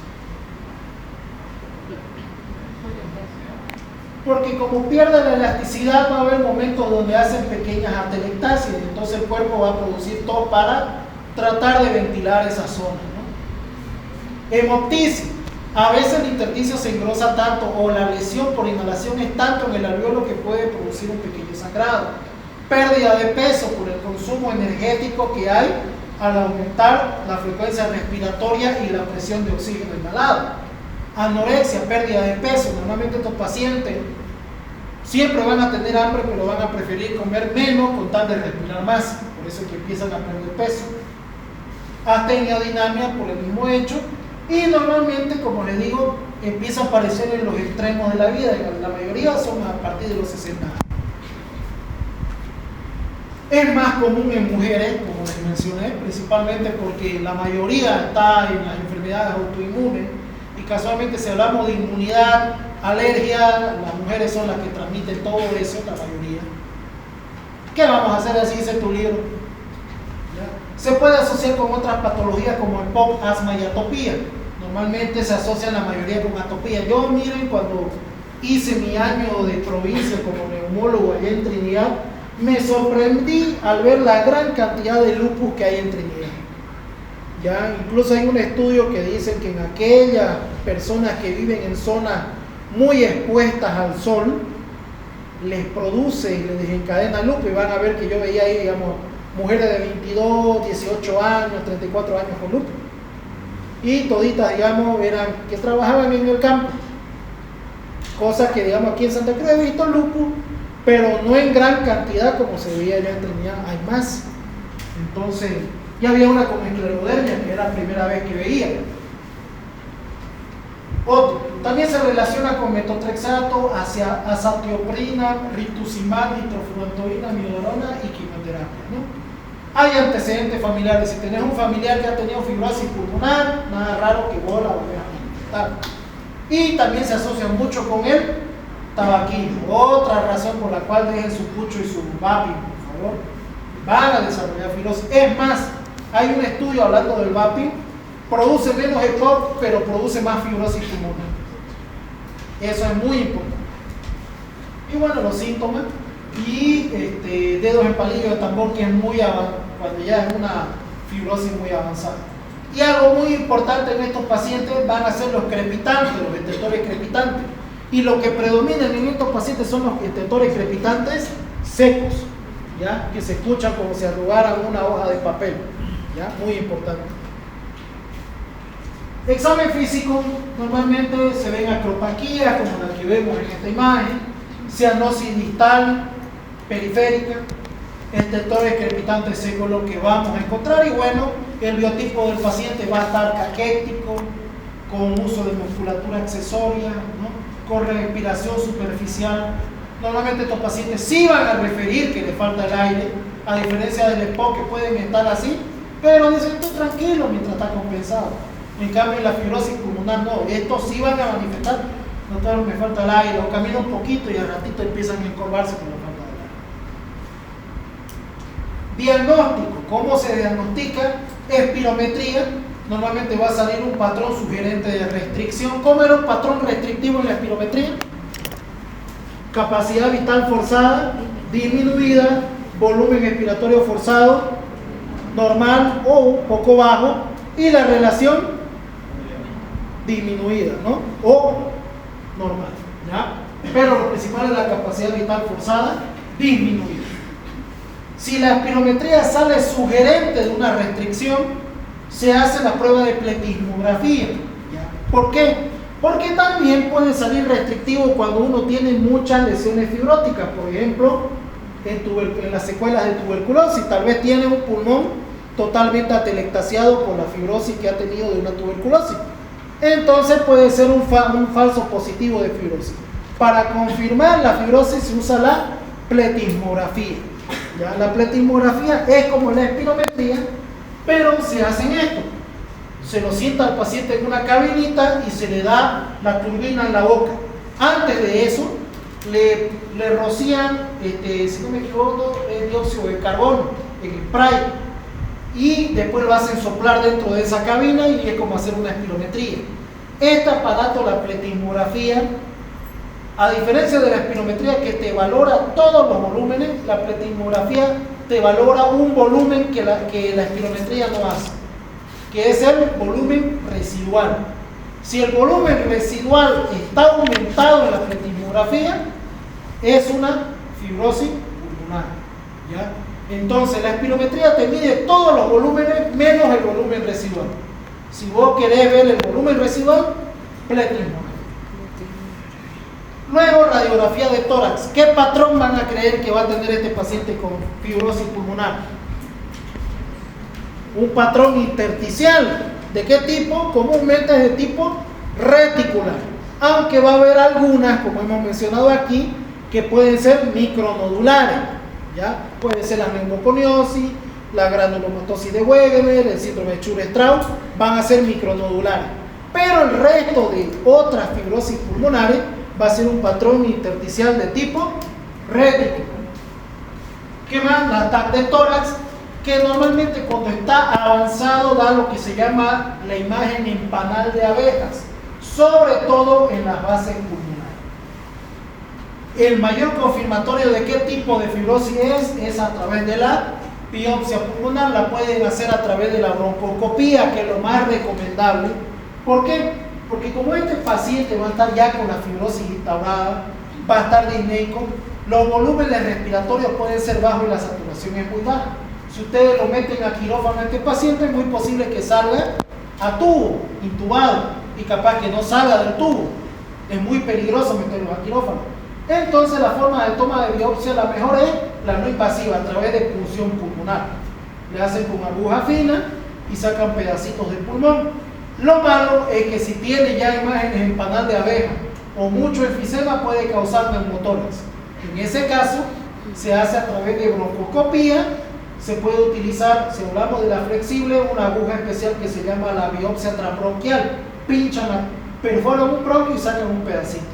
Porque como pierde la elasticidad va a haber momentos donde hacen pequeñas atelectasias, entonces el cuerpo va a producir tos para tratar de ventilar esa zona, ¿no? Hemoptisis. A veces el intersticio se engrosa tanto o la lesión por inhalación es tanto en el alveolo que puede producir un pequeño sangrado. Pérdida de peso por el consumo energético que hay al aumentar la frecuencia respiratoria y la presión de oxígeno inhalado. Anorexia, pérdida de peso. Normalmente estos pacientes siempre van a tener hambre, pero van a preferir comer menos con tal de respirar más. Por eso es que empiezan a perder peso. Astenia, dinamia por el mismo hecho. Y normalmente, como les digo, empieza a aparecer en los extremos de la vida. La mayoría son a partir de los 60 años. Es más común en mujeres, como les mencioné, principalmente porque la mayoría está en las enfermedades autoinmunes. Y casualmente, si hablamos de inmunidad, alergia, las mujeres son las que transmiten todo eso, la mayoría. ¿Qué vamos a hacer? Así dice tu libro. ¿Ya? Se puede asociar con otras patologías como el POC, asma y atopía. Normalmente se asocian la mayoría con atopía. Yo, miren, cuando hice mi año de provincia como neumólogo allá en Trinidad, me sorprendí al ver la gran cantidad de lupus que hay en Trinidad. Ya, incluso hay un estudio que dice que en aquellas personas que viven en zonas muy expuestas al sol, les produce y les desencadena lupus. Y van a ver que yo veía ahí, digamos, mujeres de 22, 18 años, 34 años con lupus. Y toditas, digamos, eran que trabajaban en el campo. Cosa que, digamos, aquí en Santa Cruz he visto lupus, pero no en gran cantidad como se veía allá en Trinidad, hay más. Entonces, ya había una con esclerodermia, que era la primera vez que veía. Otro, también se relaciona con metotrexato, azatioprina, rituximab, nitrofurantoína, amiodarona y quimioterapia, ¿no? Hay antecedentes familiares. Si tenés un familiar que ha tenido fibrosis pulmonar, nada raro que vos la vayas a intentar. Y también se asocia mucho con el tabaquismo. Otra razón por la cual dejen su pucho y su vaping, por favor. Van a desarrollar fibrosis. Es más, hay un estudio hablando del vaping. Produce menos EPOC, pero produce más fibrosis pulmonar. Eso es muy importante. Y bueno, los síntomas. Y dedos en palillo de tambor, que es muy avanzado, cuando ya es una fibrosis muy avanzada. Y algo muy importante en estos pacientes van a ser los crepitantes, los estertores crepitantes. Y lo que predominan en estos pacientes son los estertores crepitantes secos, ¿ya? Que se escuchan como si arrugaran una hoja de papel, ¿ya? Muy importante. Examen físico, normalmente se ven acropaquías como la que vemos en esta imagen, cianosis distal, periférica, estertores crepitantes secos, lo que vamos a encontrar. Y bueno, el biotipo del paciente va a estar caquético, con uso de musculatura accesoria, ¿no? Con respiración superficial. Normalmente estos pacientes sí van a referir que le falta el aire, a diferencia del EPOC, que pueden estar así, pero dicen tú tranquilo mientras está compensado. En cambio, en la fibrosis pulmonar no, estos sí van a manifestar, doctor, me falta el aire, o camino un poquito y al ratito empiezan a encorvarse con la falta de aire. Diagnóstico, ¿cómo se diagnostica? Espirometría, normalmente va a salir un patrón sugerente de restricción. ¿Cómo era un patrón restrictivo en la espirometría? Capacidad vital forzada, disminuida, volumen expiratorio forzado, normal o un poco bajo, y la relación disminuida, ¿no? O normal, ¿ya? Pero lo principal es la capacidad vital forzada disminuida. Si la espirometría sale sugerente de una restricción, se hace la prueba de pletismografía, ¿ya? ¿Por qué? Porque también puede salir restrictivo cuando uno tiene muchas lesiones fibróticas, por ejemplo, en las secuelas de tuberculosis. Tal vez tiene un pulmón totalmente atelectasiado por la fibrosis que ha tenido de una tuberculosis. Entonces puede ser un falso positivo de fibrosis. Para confirmar la fibrosis se usa la pletismografía, ¿ya? La pletismografía es como la espirometría, pero se hace en esto. Se lo sienta al paciente en una cabinita y se le da la turbina en la boca. Antes de eso, le rocían, si no me equivoco, dióxido de carbono en spray. Y después lo hacen soplar dentro de esa cabina y es como hacer una espirometría. Este aparato, la pletismografía, a diferencia de la espirometría que te valora todos los volúmenes, la pletismografía te valora un volumen que la espirometría no hace, que es el volumen residual. Si el volumen residual está aumentado en la pletismografía, es una fibrosis pulmonar, ¿ya? Entonces la espirometría te mide todos los volúmenes menos el volumen residual. Si vos querés ver el volumen residual, pletismo. Luego, radiografía de tórax. ¿Qué patrón van a creer que va a tener este paciente con fibrosis pulmonar? Un patrón intersticial. ¿De qué tipo? Comúnmente es de tipo reticular. Aunque va a haber algunas, como hemos mencionado aquí, que pueden ser micronodulares. ¿Ya? Puede ser la neumoconiosis, la granulomatosis de Wegener, el síndrome de Church-Strauss, van a ser micronodulares. Pero el resto de otras fibrosis pulmonares va a ser un patrón intersticial de tipo reticular. ¿Qué más? La TAC de tórax, que normalmente cuando está avanzado da lo que se llama la imagen en panal de abejas, sobre todo en las bases pulmonares. El mayor confirmatorio de qué tipo de fibrosis es a través de la biopsia pulmonar. La pueden hacer a través de la broncoscopía, que es lo más recomendable. ¿Por qué? Porque como este paciente va a estar ya con la fibrosis instaurada, va a estar disneico, los volúmenes respiratorios pueden ser bajos y la saturación es muy baja. Si ustedes lo meten a quirófano a este paciente, es muy posible que salga a tubo, intubado, y capaz que no salga del tubo. Es muy peligroso meterlos a quirófano. Entonces la forma de toma de biopsia la mejor es la no invasiva, a través de punción pulmonar. Le hacen con aguja fina y sacan pedacitos del pulmón. Lo malo es que si tiene ya imágenes en panal de abeja o mucho enfisema, puede causar neumotórax. En ese caso se hace a través de broncoscopía. Se puede utilizar, si hablamos de la flexible, una aguja especial que se llama la biopsia transbronquial. Pinchan, perforan un bronquio y sacan un pedacito.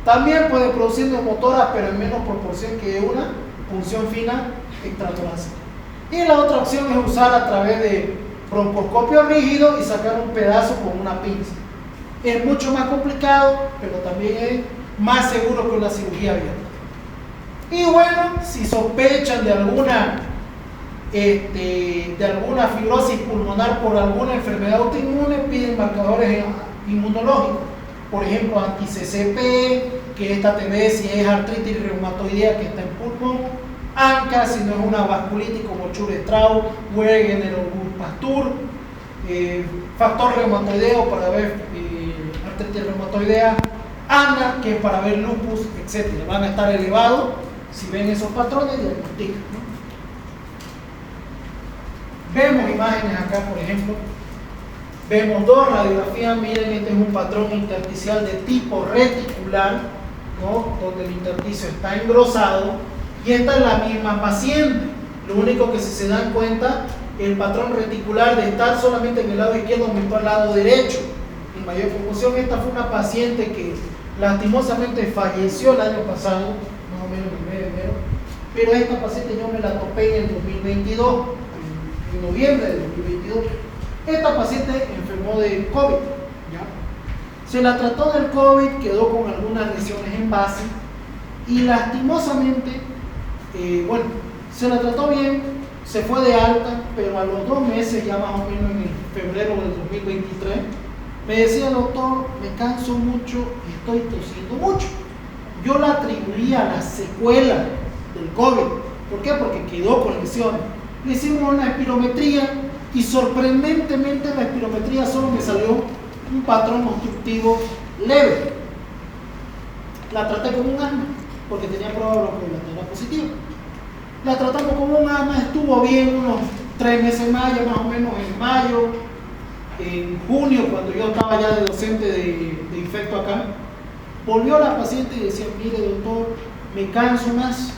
También puede producir neumotórax, pero en menos proporción que una punción fina extratorácica. Y la otra opción es usar a través de broncoscopio rígido y sacar un pedazo con una pinza. Es mucho más complicado, pero también es más seguro que una cirugía abierta. Y bueno, si sospechan de alguna fibrosis pulmonar por alguna enfermedad autoinmune, piden marcadores inmunológicos. Por ejemplo, anti-CCP, que esta te ve si es artritis reumatoidea que está en pulmón, ANCA, si no es una vasculitis como Church-Strauss, Wegener o Pasteur, factor reumatoideo para ver artritis reumatoidea, ANA, que es para ver lupus, etc. Van a estar elevados. Si ven esos patrones, diagnostican, ¿no? Vemos imágenes acá, por ejemplo. Vemos dos radiografías. Miren, este es un patrón intersticial de tipo reticular, ¿no? Donde el intersticio está engrosado. Y esta es la misma paciente. Lo único que si se dan cuenta, el patrón reticular de estar solamente en el lado izquierdo aumentó al lado derecho. En mayor proporción, esta fue una paciente que lastimosamente falleció el año pasado, más o menos en el mes de enero. Pero esta paciente yo me la topé en el 2022, en noviembre del 2022. Esta paciente enfermó de COVID, ¿ya? Se la trató del COVID, quedó con algunas lesiones en base y lastimosamente, se la trató bien, se fue de alta, pero a los 2 meses, ya más o menos en febrero del 2023, me decía: doctor, me canso mucho y estoy tosiendo mucho. Yo la atribuía a la secuela del COVID. ¿Por qué? Porque quedó con lesiones. Le hicimos una espirometría y sorprendentemente la espirometría solo me salió un patrón obstructivo leve. La traté como un asma porque tenía prueba bronquiolateral positiva. La tratamos como un asma, estuvo bien unos 3 meses más, ya más o menos en mayo, en junio, cuando yo estaba ya de docente de infecto acá. Volvió la paciente y decía: mire doctor, me canso más.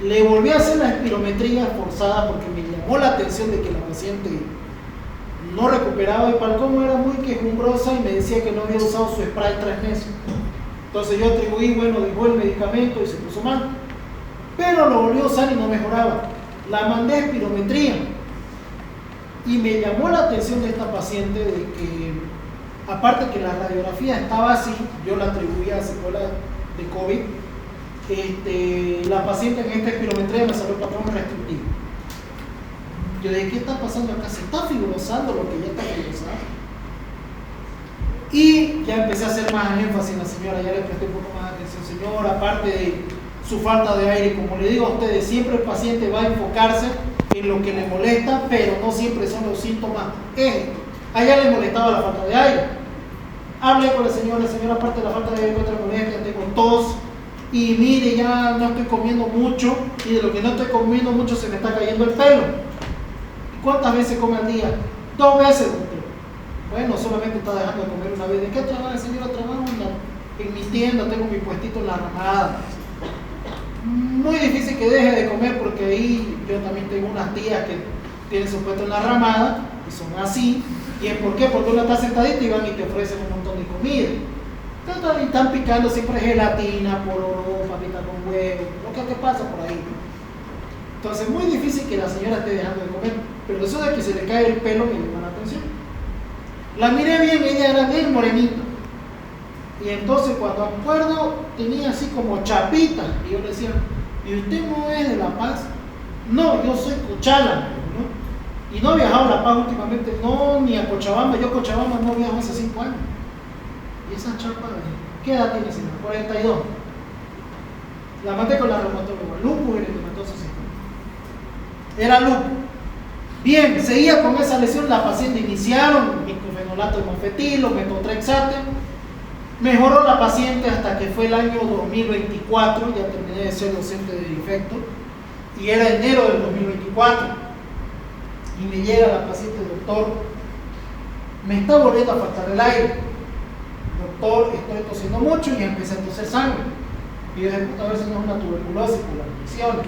Le volví a hacer la espirometría forzada porque me llamó la atención de que la paciente no recuperaba y para cómo era muy quejumbrosa y me decía que no había usado su spray 3 meses. Entonces yo atribuí, dejó el medicamento y se puso mal. Pero lo volvió a usar y no mejoraba. La mandé a espirometría y me llamó la atención de esta paciente de que, aparte que la radiografía estaba así, yo la atribuía a secuela de COVID. La paciente en esta espirometría me salió patrón restrictivo. Yo dije: ¿qué está pasando acá? Se está fibrosando lo que ya está fibrosado. Y ya empecé a hacer más énfasis en la señora, ya le presté un poco más de atención: señora, aparte de su falta de aire. Como le digo a ustedes, siempre el paciente va a enfocarse en lo que le molesta, pero no siempre son los síntomas. A ella le molestaba la falta de aire. Hablé con la señora, aparte de la falta de aire, otra molestia, tengo tos, y mire, ya no estoy comiendo mucho, y de lo que no estoy comiendo mucho se me está cayendo el pelo. ¿Cuántas veces come al día? 2 veces, doctor. Bueno, solamente está dejando de comer una vez. ¿De qué trabaja, señora? Trabajo en mi tienda, tengo mi puestito en la ramada. Muy difícil que deje de comer, porque ahí yo también tengo unas tías que tienen su puesto en la ramada y son así. ¿Y es por qué? Porque uno está sentadito y van y te ofrecen un montón de comida. Entonces están picando siempre gelatina, pororó, papita con huevo, lo que pasa por ahí. Entonces es muy difícil que la señora esté dejando de comer, pero eso de que se le cae el pelo me llama la atención. La miré bien, ella era bien morenita. Y entonces cuando acuerdo tenía así como chapita, y yo le decía, ¿y usted no es de La Paz? No, yo soy Cochala, ¿no? Y no he viajado a La Paz últimamente, no, ni a Cochabamba. Yo a Cochabamba no viajo hace 5 años. Y esa chapa, ¿qué edad tiene, señora? 42. La mandé con la reumatóloga, lupus eritematoso. Era lupus. Bien, seguía con esa lesión, la paciente iniciaron micofenolato de monfetilo, metotrexate. Mejoró la paciente hasta que fue el año 2024, ya terminé de ser docente de infecto, y era enero del 2024. Y me llega la paciente, doctor, me está volviendo a faltar el aire. Doctor, estoy tosiendo mucho y empecé a toser sangre. Y yo dije, a ver si no es una tuberculosis por las infecciones.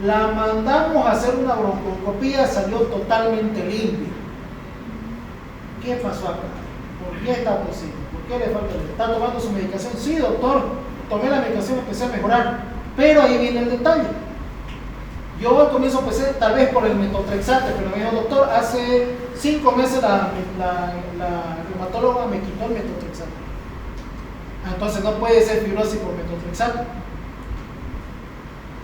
La mandamos a hacer una broncoscopía, salió totalmente limpia. ¿Qué pasó acá? ¿Por qué está tosiendo? ¿Por qué le falta? ¿Está tomando su medicación? Sí, doctor, tomé la medicación, empecé a mejorar. Pero ahí viene el detalle. Yo al comienzo empecé tal vez por el metotrexate, pero me dijo, doctor, hace 5 meses la reumatóloga me quitó el metotrexate. Entonces no puede ser fibrosis por metotrexate.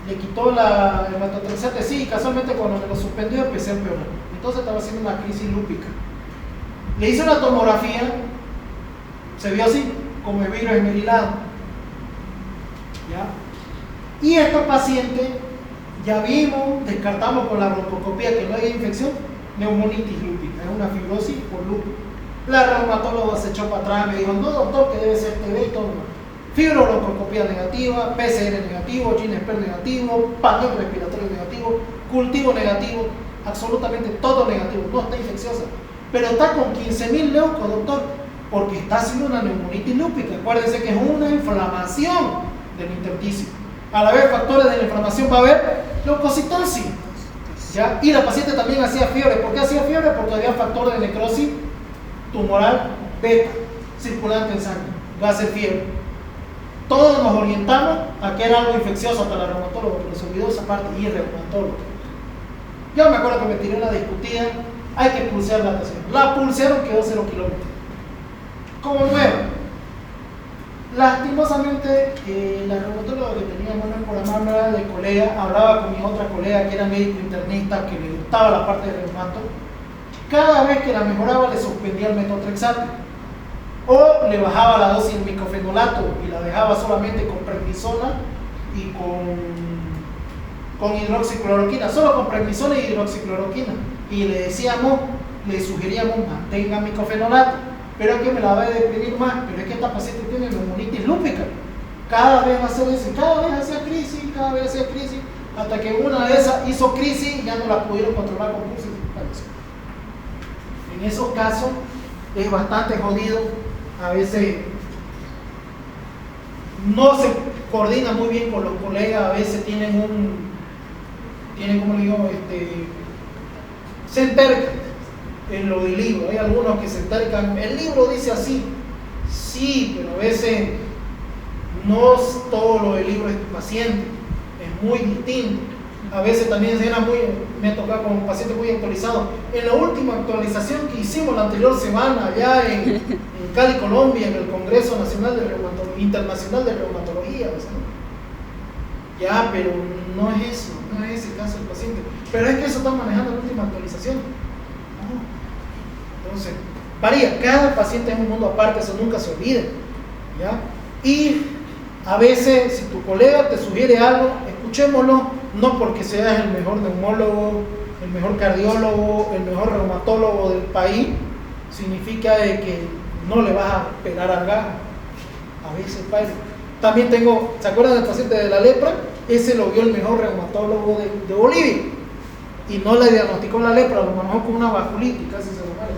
Le quitó el metotrexate, sí, casualmente cuando me lo suspendió empecé a empeorar. Entonces estaba haciendo una crisis lúpica. Le hice una tomografía, se vio así, como el virus esmerilado. ¿Ya? Y esta paciente, ya vimos, descartamos con la broncoscopía que no hay infección, neumonitis lúpica, es una fibrosis por lupus. La reumatóloga se echó para atrás, me dijo, no doctor, que debe ser TB y todo. Fibrobroncoscopía negativa, PCR negativo, GeneSper negativo, panel respiratorio negativo, cultivo negativo, absolutamente todo negativo, no está infecciosa. Pero está con 15.000 leucos, doctor, porque está haciendo una neumonitis lúpica. Acuérdense que es una inflamación del intersticio. A la vez, factores de la inflamación va a haber leucocitosis. ¿Ya? Y la paciente también hacía fiebre. ¿Por qué hacía fiebre? Porque había factor de necrosis tumoral beta circulante en sangre. Va a ser fiebre. Todos nos orientamos a que era algo infeccioso hasta la reumatóloga, pero se olvidó esa parte y el reumatólogo. Yo me acuerdo que me tiré una discutida, hay que pulsear la atención. La pulsearon, quedó 0 kilómetros. Como nueva. Lastimosamente, la reumatóloga que tenía Manuel por amar no era de colega, hablaba con mi otra colega que era médico internista, que le gustaba la parte de reumato. Cada vez que la mejoraba le suspendía el metotrexate o le bajaba la dosis del micofenolato y la dejaba solamente con prednisona y con hidroxicloroquina, solo con prednisona y hidroxicloroquina. Y le decíamos, le sugeríamos, mantenga micofenolato, pero es que me la va a deprimir más, pero es que esta paciente tiene neumonitis lúpica. Cada vez va a hacer eso, cada vez hacía crisis, hasta que una de esas hizo crisis y ya no la pudieron controlar con crisis. En esos casos es bastante jodido, a veces no se coordina muy bien con los colegas, a veces tienen como le digo, se entercan en lo del libro. Hay algunos que se entercan, el libro dice así, sí, pero a veces no todo lo del libro es tu paciente, es muy distinto. A veces también me ha tocado con pacientes muy actualizados. En la última actualización que hicimos la anterior semana, allá en Cali, Colombia, en el Congreso Nacional Internacional de Reumatología, ¿sí? Ya, pero no es eso, no es ese caso del paciente. Pero es que eso está manejando la última actualización. Entonces, varía, cada paciente es un mundo aparte, eso nunca se olvide. ¿Ya? Y A veces, si tu colega te sugiere algo, escuchémoslo, no porque seas el mejor neumólogo, el mejor cardiólogo, el mejor reumatólogo del país, significa de que no le vas a pegar al gajo. A veces pasa. También tengo, ¿se acuerdan del paciente de la lepra? Ese lo vio el mejor reumatólogo de Bolivia y no le diagnosticó la lepra, lo manejó con una vasculitis, casi se lo muere.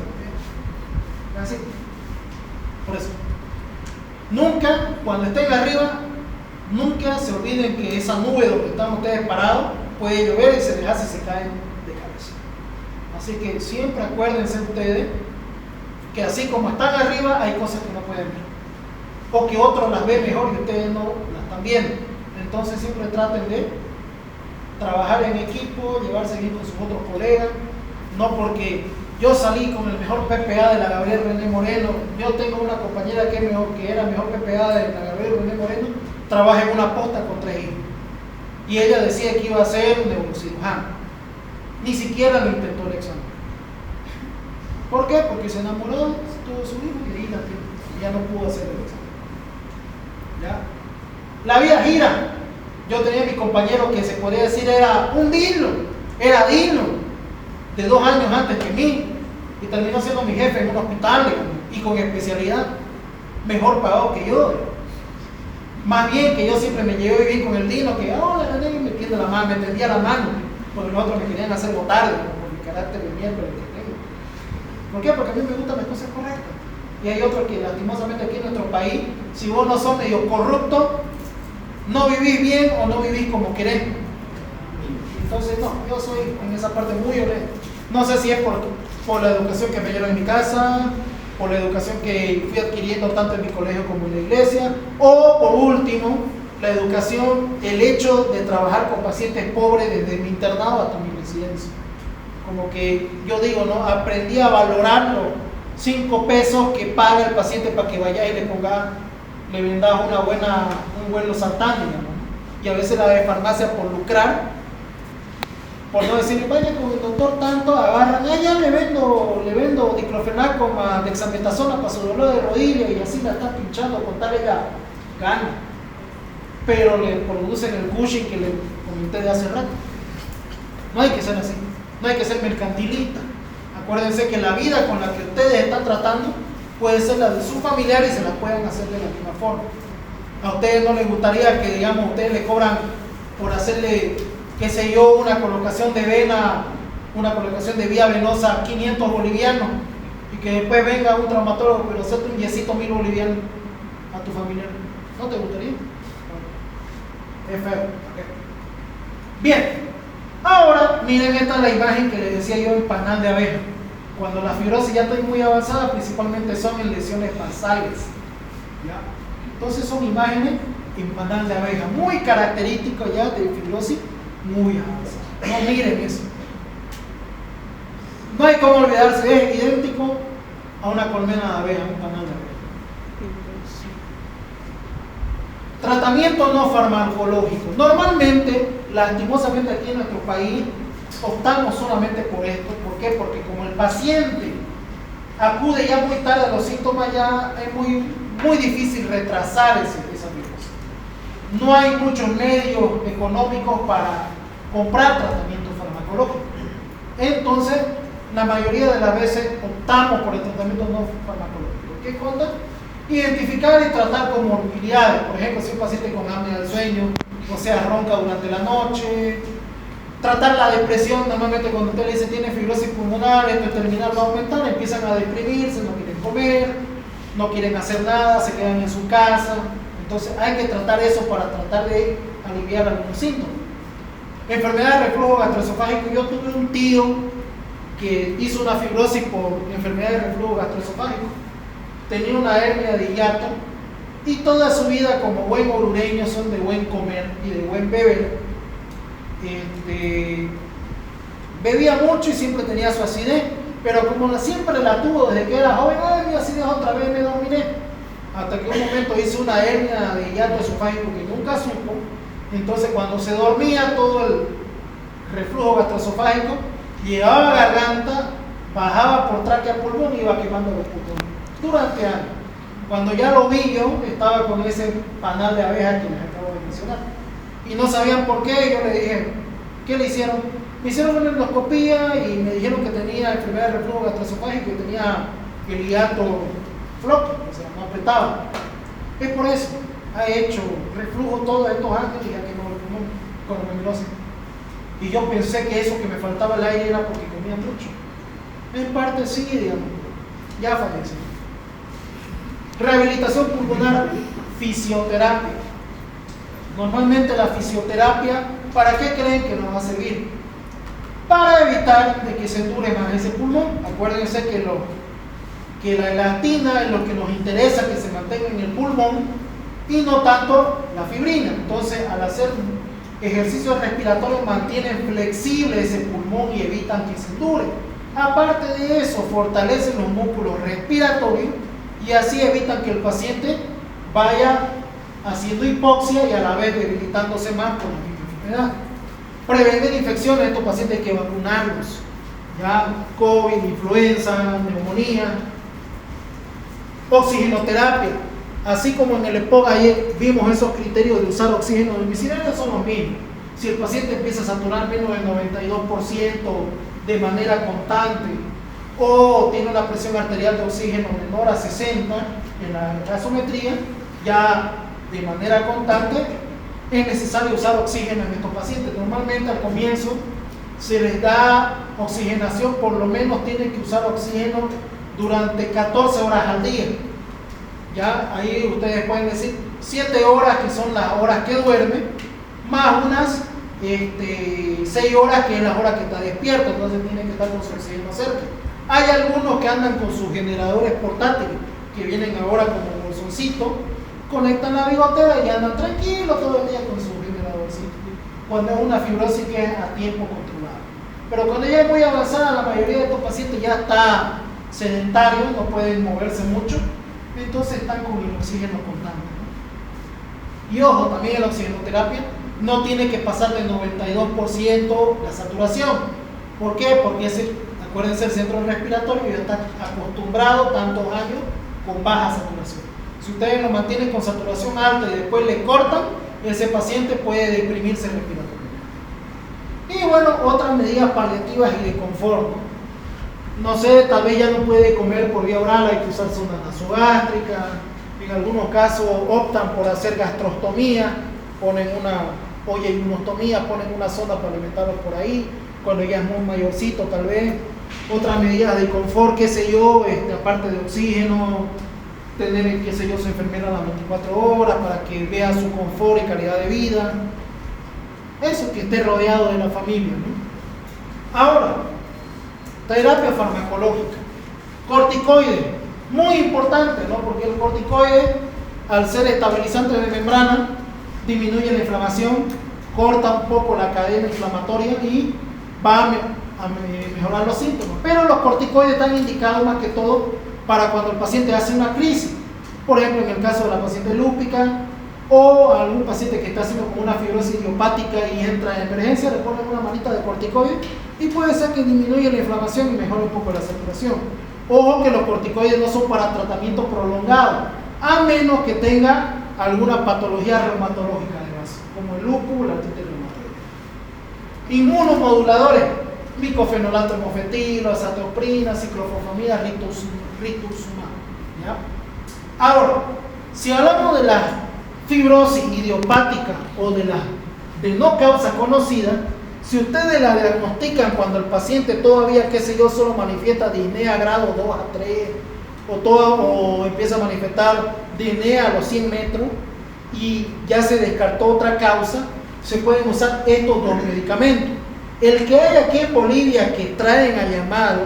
Así. Por eso. Nunca, cuando estén arriba, nunca se olviden que esa nube donde están ustedes parados puede llover y se les hace y se caen de cabeza. Así que siempre acuérdense ustedes que así como están arriba hay cosas que no pueden ver o que otros las ven mejor y ustedes no las están viendo. Entonces siempre traten de trabajar en equipo, llevarse bien con sus otros colegas, no porque yo salí con el mejor PPA de la Gabriel René Moreno. Yo tengo una compañera que era mejor PPA de la Gabriel René Moreno, trabaja en una posta con 3 hijos. Y ella decía que iba a ser un neurocirujano. Ni siquiera lo intentó el examen. ¿Por qué? Porque se enamoró, tuvo su hijo y ahí la tiene. Y ya no pudo hacer el examen. ¿Ya? La vida gira. Yo tenía a mi compañero que se podría decir era un digno. Era digno. De 2 años antes que mí, y terminó siendo mi jefe en un hospital y con especialidad, mejor pagado que yo. Más bien que yo siempre me llevé bien con el Dino, que me tiende la mano, me tendía la mano, porque los otros me querían hacer votar por mi carácter de miércoles que tengo. ¿Por qué? Porque a mí me gustan las cosas correctas. Y hay otros que lastimosamente aquí en nuestro país, si vos no sos medio corrupto, no vivís bien o no vivís como querés. Entonces, no, yo soy en esa parte muy honesto. No sé si es por la educación que me dieron en mi casa, por la educación que fui adquiriendo tanto en mi colegio como en la iglesia, o por último, la educación, el hecho de trabajar con pacientes pobres desde mi internado hasta mi residencia. Como que yo digo, ¿no? Aprendí a valorar los 5 pesos que paga el paciente para que vaya y le vendas un buen losartán, digamos. Y a veces la de farmacia por lucrar, por no decirle, vaya con el doctor tanto, agarran, ya le vendo diclofenac con dexametasona para su dolor de rodilla y así la están pinchando con tal ella gana. Pero le producen el Cushing que le comenté de hace rato. No hay que ser así, no hay que ser mercantilista. Acuérdense que la vida con la que ustedes están tratando puede ser la de sus familiares y se la pueden hacer de la misma forma. A ustedes no les gustaría que, digamos, ustedes le cobran por hacerle, qué sé yo, una colocación de vena, una colocación de vía venosa 500 bolivianos y que después venga un traumatólogo pero hacerte un yesito 1000 bolivianos a tu familiar. ¿No te gustaría? Es feo. Okay. Bien, ahora miren, esta es la imagen que les decía yo en panal de abeja. Cuando la fibrosis ya está muy avanzada, principalmente son en lesiones basales. ¿Ya? Entonces son imágenes en panal de abeja, muy característico ya de fibrosis muy avanzada. No miren eso. No hay como olvidarse, es idéntico a una colmena de abeja, un panal de abeja. Tratamiento no farmacológico. Normalmente, lastimosamente aquí en nuestro país, optamos solamente por esto. ¿Por qué? Porque como el paciente acude ya muy tarde a los síntomas, ya es muy difícil retrasar esa fibrosis. No hay muchos medios económicos para comprar tratamiento farmacológico. Entonces, la mayoría de las veces optamos por el tratamiento no farmacológico. ¿Qué cosa? Identificar y tratar comorbilidades. Por ejemplo, si un paciente con apnea del sueño, o sea, ronca durante la noche. Tratar la depresión. Normalmente cuando usted le dice tiene fibrosis pulmonar, esto es terminal, va a aumentar, empiezan a deprimirse, no quieren comer, no quieren hacer nada, se quedan en su casa. Entonces hay que tratar eso para tratar de aliviar algunos síntomas. Enfermedad de reflujo gastroesofágico. Yo tuve un tío que hizo una fibrosis por enfermedad de reflujo gastroesofágico. Tenía una hernia de hiato y toda su vida, como buen orureño, son de buen comer y de buen beber. Bebía mucho y siempre tenía su acidez, pero como siempre la tuvo desde que era joven, mi acidez otra vez me dominé. Hasta que un momento hizo una hernia de hiato esofágico que nunca supo. Entonces cuando se dormía, todo el reflujo gastroesofágico llegaba a la garganta, bajaba por tráquea pulmón y iba quemando los pulmones durante años. Cuando ya lo vi yo, estaba con ese panal de abejas que les acabo de mencionar. Y no sabían por qué, yo le dije, ¿qué le hicieron? Me hicieron una endoscopía y me dijeron que tenía enfermedad de reflujo gastroesofágico y tenía el hiato flojo, o sea, no apretaba. Es por eso, ha hecho reflujo todos estos años y ya que no lo pulmón con la amilosis. Y yo pensé que eso que me faltaba el aire era porque comía mucho. En parte sí, digamos, ya fallecí. Rehabilitación pulmonar, fisioterapia. Normalmente la fisioterapia, ¿para qué creen que nos va a servir? Para evitar de que se endure más ese pulmón. Acuérdense que la elastina es lo que nos interesa que se mantenga en el pulmón y no tanto la fibrina. Entonces, al hacer ejercicios respiratorios mantienen flexible ese pulmón y evitan que se endure. Aparte de eso, fortalecen los músculos respiratorios y así evitan que el paciente vaya haciendo hipoxia y a la vez debilitándose más por la misma enfermedad. Prevenir infecciones, estos pacientes hay que vacunarlos, ya COVID, influenza, neumonía. Oxigenoterapia, así como en el EPOC ayer vimos esos criterios de usar oxígeno domiciliario, son los mismos. Si el paciente empieza a saturar menos del 92% de manera constante o tiene una presión arterial de oxígeno menor a 60 en la gasometría, ya de manera constante es necesario usar oxígeno en estos pacientes. Normalmente al comienzo se les da oxigenación, por lo menos tienen que usar oxígeno durante 14 horas al día. Ya ahí ustedes pueden decir 7 horas que son las horas que duerme, más unas 6 horas que es las horas que está despierto, entonces tienen que estar con su oxígeno cerca. Hay algunos que andan con sus generadores portátiles, que vienen ahora como bolsoncito, conectan la bigotera y andan tranquilos todo el día con su generadorcito, cuando es una fibrosis que es a tiempo controlado. Pero cuando ya es muy avanzada, la mayoría de estos pacientes ya está sedentarios, no pueden moverse mucho, entonces están con el oxígeno constante, ¿no? Y ojo, también la oxigenoterapia no tiene que pasar del 92% la saturación. ¿Por qué? Porque acuérdense, el centro respiratorio ya está acostumbrado tantos años con baja saturación. Si ustedes lo mantienen con saturación alta y después le cortan, ese paciente puede deprimirse respiratoriamente. Y bueno, otras medidas paliativas y de confort, no sé, tal vez ya no puede comer por vía oral, hay que usar sonda nasogástrica. En algunos casos optan por hacer gastrostomía, ponen una oyeimmunostomía, ponen una sonda para alimentarlo por ahí, cuando ya es muy mayorcito tal vez. Otras medidas de confort, qué sé yo, aparte de oxígeno, tener, qué sé yo, su enfermera a las 24 horas para que vea su confort y calidad de vida. Eso, que esté rodeado de la familia, ¿no? Ahora, terapia farmacológica, corticoides, muy importante, ¿no? Porque el corticoide, al ser estabilizante de membrana, disminuye la inflamación, corta un poco la cadena inflamatoria y va a mejorar los síntomas. Pero los corticoides están indicados más que todo para cuando el paciente hace una crisis, por ejemplo en el caso de la paciente lúpica o algún paciente que está haciendo como una fibrosis idiopática y entra en emergencia, le ponen una manita de corticoide y puede ser que disminuya la inflamación y mejore un poco la saturación. Ojo que los corticoides no son para tratamiento prolongado, a menos que tenga alguna patología reumatológica de base, como el lupus, la artritis reumatoide. Inmunomoduladores, micofenolato hemofetilo, azatioprina, ciclofosfamida, rituximab, ¿ya? Ahora, si hablamos de la fibrosis idiopática o de no causa conocida, si ustedes la diagnostican cuando el paciente todavía, qué sé yo, solo manifiesta disnea grado 2 a 3 o empieza a manifestar disnea a los 100 metros y ya se descartó otra causa, se pueden usar estos dos medicamentos. El que hay aquí en Bolivia que traen a llamado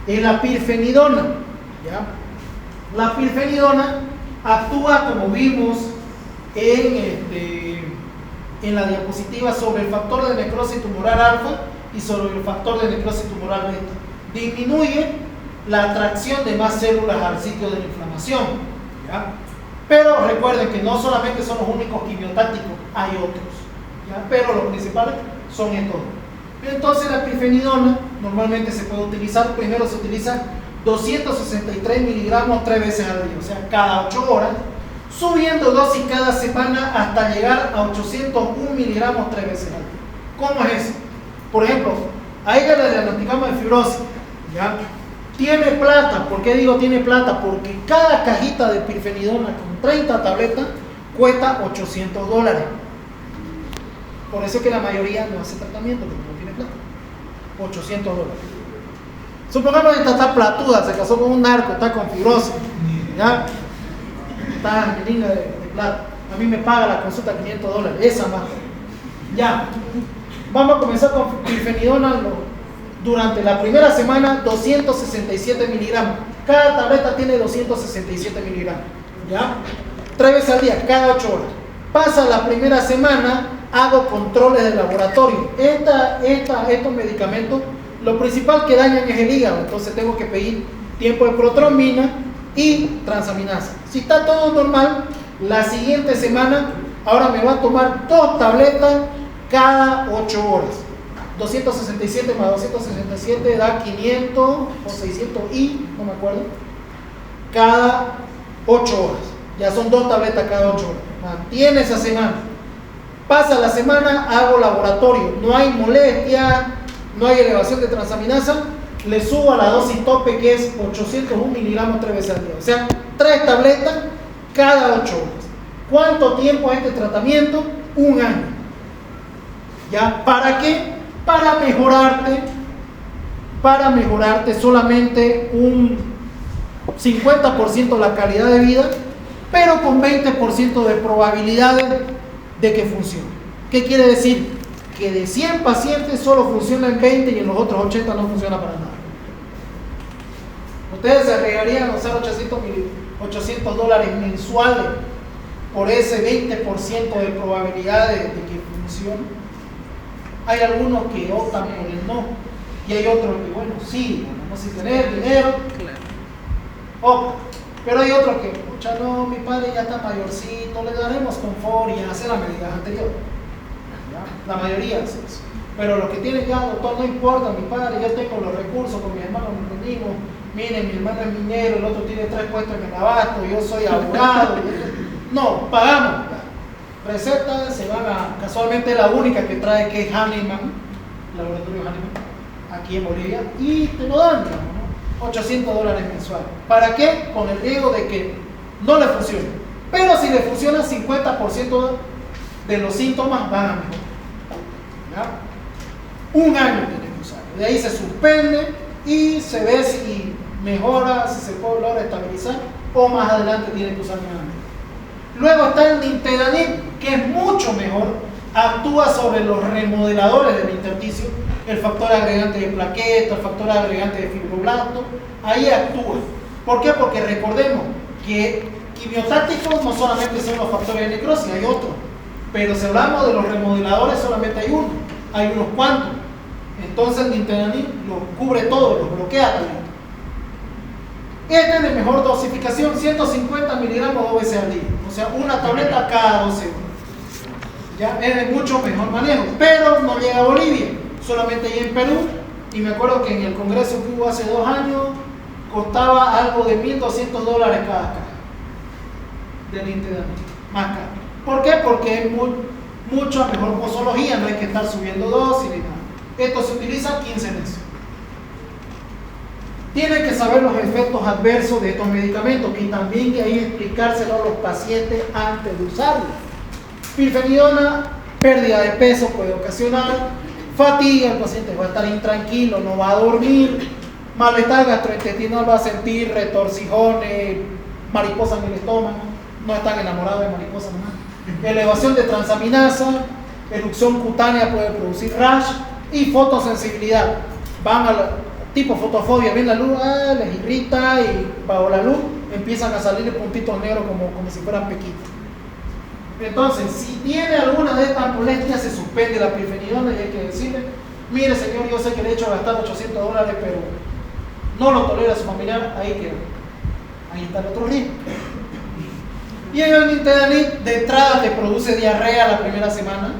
es la pirfenidona, ¿ya? La pirfenidona actúa, como vimos en la diapositiva, sobre el factor de necrosis tumoral alfa y sobre el factor de necrosis tumoral beta. Disminuye la atracción de más células al sitio de la inflamación, ¿ya? Pero recuerden que no solamente son los únicos quimiotácticos, hay otros, ¿ya? Pero los principales son estos. Entonces la pirfenidona normalmente se puede utilizar, primero se utiliza 263 miligramos 3 veces al día, o sea, cada 8 horas, subiendo dosis cada semana hasta llegar a 801 miligramos 3 veces al día. ¿Cómo es eso? Por ejemplo, a ella le diagnosticamos de fibrosis, ¿ya? Tiene plata. ¿Por qué digo tiene plata? Porque cada cajita de pirfenidona con 30 tabletas cuesta $800. Por eso es que la mayoría no hace tratamiento, porque no tiene plata. $800. Supongamos que esta está platuda, se casó con un narco, está con fibrosis, ¿ya? Está en línea de plata. A mí me paga la consulta $500, esa más. Ya. Vamos a comenzar con pirfenidona durante la primera semana, 267 miligramos. Cada tableta tiene 267 miligramos. ¿Ya? 3 veces al día, cada 8 horas. Pasa la primera semana, hago controles de laboratorio. Estos medicamentos, lo principal que dañan es el hígado. Entonces tengo que pedir tiempo de protrombina y transaminasa. Si está todo normal, la siguiente semana, ahora me va a tomar 2 tabletas cada 8 horas. 267 más 267 da 500 o 600 y, no me acuerdo, cada 8 horas. Ya son 2 tabletas cada 8 horas. Mantiene esa semana. Pasa la semana, hago laboratorio. No hay molestia, no hay elevación de transaminasa. Le subo a la dosis tope, que es 801 miligramos 3 veces al día. O sea, 3 tabletas cada 8 horas. ¿Cuánto tiempo es este tratamiento? 1 año. ¿Ya? ¿Para qué? Para mejorarte solamente un 50% la calidad de vida, pero con 20% de probabilidades de que funcione. ¿Qué quiere decir? Que de 100 pacientes solo funciona en 20 y en los otros 80 no funciona para nada. ¿Ustedes se arriesgarían a usar $800 mensuales por ese 20% de probabilidades de que funcione? Hay algunos que optan por el no, y hay otros que, bueno, sí, no sé, tener dinero, optan. Pero hay otros que, pucha, no, mi padre ya está mayorcito, le daremos confort y hacer las medidas anteriores. ¿Ya? La mayoría hace eso. Pero los que tienen ya, doctor, no importa, mi padre, ya tengo los recursos, con mi hermano nos reunimos, miren, mi hermano es minero, el otro tiene 3 puestos en el abasto, yo soy abogado. No, pagamos. Recetas se van a, casualmente la única que trae, que es Hahnemann, laboratorio Hahnemann, aquí en Bolivia, y te lo dan, digamos, ¿no? $800 mensuales. ¿Para qué? Con el riesgo de que no le funcione. Pero si le funciona, 50% de los síntomas van a mejorar. ¿Ya? 1 año tiene que usar. De ahí se suspende y se ve si mejora, si se puede lograr estabilizar, o más adelante tiene que usar nuevamente. Luego está el nintedanib, que es mucho mejor, actúa sobre los remodeladores del intersticio, el factor agregante de plaqueta, el factor agregante de fibroblasto, ahí actúa. ¿Por qué? Porque recordemos que quimiotácticos no solamente son los factores de necrosis, hay otros, pero si hablamos de los remodeladores solamente hay uno, hay unos cuantos. Entonces el nintedanib lo cubre todo, lo bloquea también. Este es de mejor dosificación, 150 miligramos 2 veces al día, o sea, una tableta cada 12 horas. Ya es de mucho mejor manejo, pero no llega a Bolivia, solamente ahí en Perú. Y me acuerdo que en el congreso que hubo hace 2 años costaba algo de $1.200 cada caja de nintedanib, más caro. ¿Por qué? Porque es mucho mejor posología, no hay que estar subiendo dosis ni nada. Esto se utiliza 15 meses. Tienen que saber los efectos adversos de estos medicamentos, que también hay que explicárselo a los pacientes antes de usarlos. Pirfenidona, pérdida de peso puede ocasionar, fatiga, el paciente va a estar intranquilo, no va a dormir, malestar gastrointestinal, va a sentir retorcijones, mariposas en el estómago, no están enamorados de mariposas nomás. Elevación de transaminasa, erupción cutánea puede producir rash y fotosensibilidad. Van a la tipo fotofobia, ven la luz, les irrita y bajo la luz empiezan a salir puntitos negros como si fueran pequitos. Entonces, si tiene alguna de estas molestias, se suspende la pirfenidona y hay que decirle, mire señor, yo sé que le he hecho gastar $800, pero no lo tolera su familiar, ahí queda. Ahí está el otro riesgo. Y en el nintedanib, de entrada te produce diarrea la primera semana,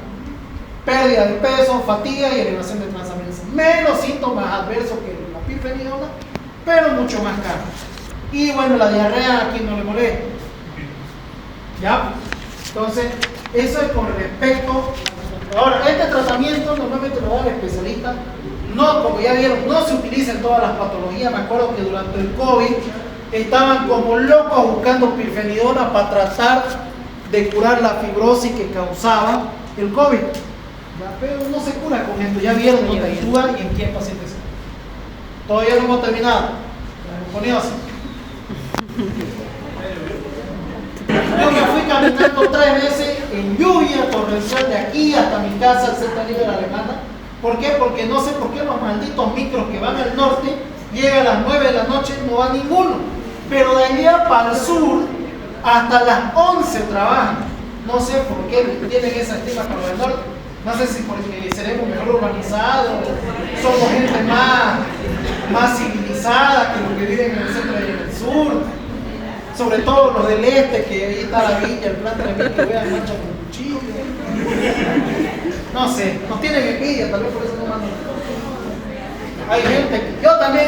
pérdida de peso, fatiga y elevación de transaminasa. Menos síntomas adversos que la pirfenidona, pero mucho más caro. Y bueno, la diarrea a quien no le molesta. ¿Ya? Entonces, eso es con respecto. Ahora, este tratamiento normalmente lo da el especialista. No, como ya vieron, no se utiliza en todas las patologías. Me acuerdo que durante el COVID estaban como locos buscando pirfenidona para tratar de curar la fibrosis que causaba el COVID. ¿Ya? Pero no se cura con esto. Ya vieron dónde actúa y en qué pacientes. Todavía no hemos terminado. La neumoniosis. Yo me fui caminando 3 veces en lluvia torrencial de aquí hasta mi casa, al centro libre de la Alemana. ¿Por qué? Porque no sé por qué los malditos micros que van al norte llegan a las 9 de la noche, no va ninguno. Pero de allá para el sur, hasta las 11 trabajan. No sé por qué tienen esa estima para los del norte. No sé si porque seremos mejor urbanizados, somos gente más civilizada que los que viven en el centro y en el sur. Sobre todo los del este, que ahí está la villa, el plan tremendo, que vean mancha con cuchillo. No sé, nos tienen envidia, tal vez por eso no mandan. Hay gente que yo también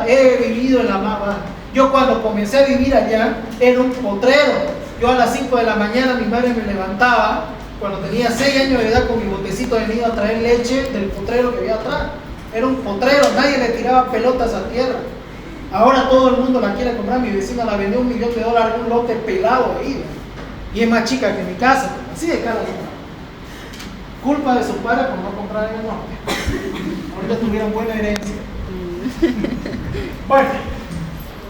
he vivido en la mapa. Yo cuando comencé a vivir allá era un potrero. Yo a las 5 de la mañana mi madre me levantaba, cuando tenía 6 años de edad, con mi botecito de nido a traer leche del potrero que había atrás. Era un potrero, nadie le tiraba pelotas a tierra. Ahora todo el mundo la quiere comprar. Mi vecina la vendió $1 millón, un lote pelado ahí. Y es más chica que mi casa, así de cara. Culpa de su padre por no comprar en el norte. Ahorita tuvieron buena herencia. Bueno,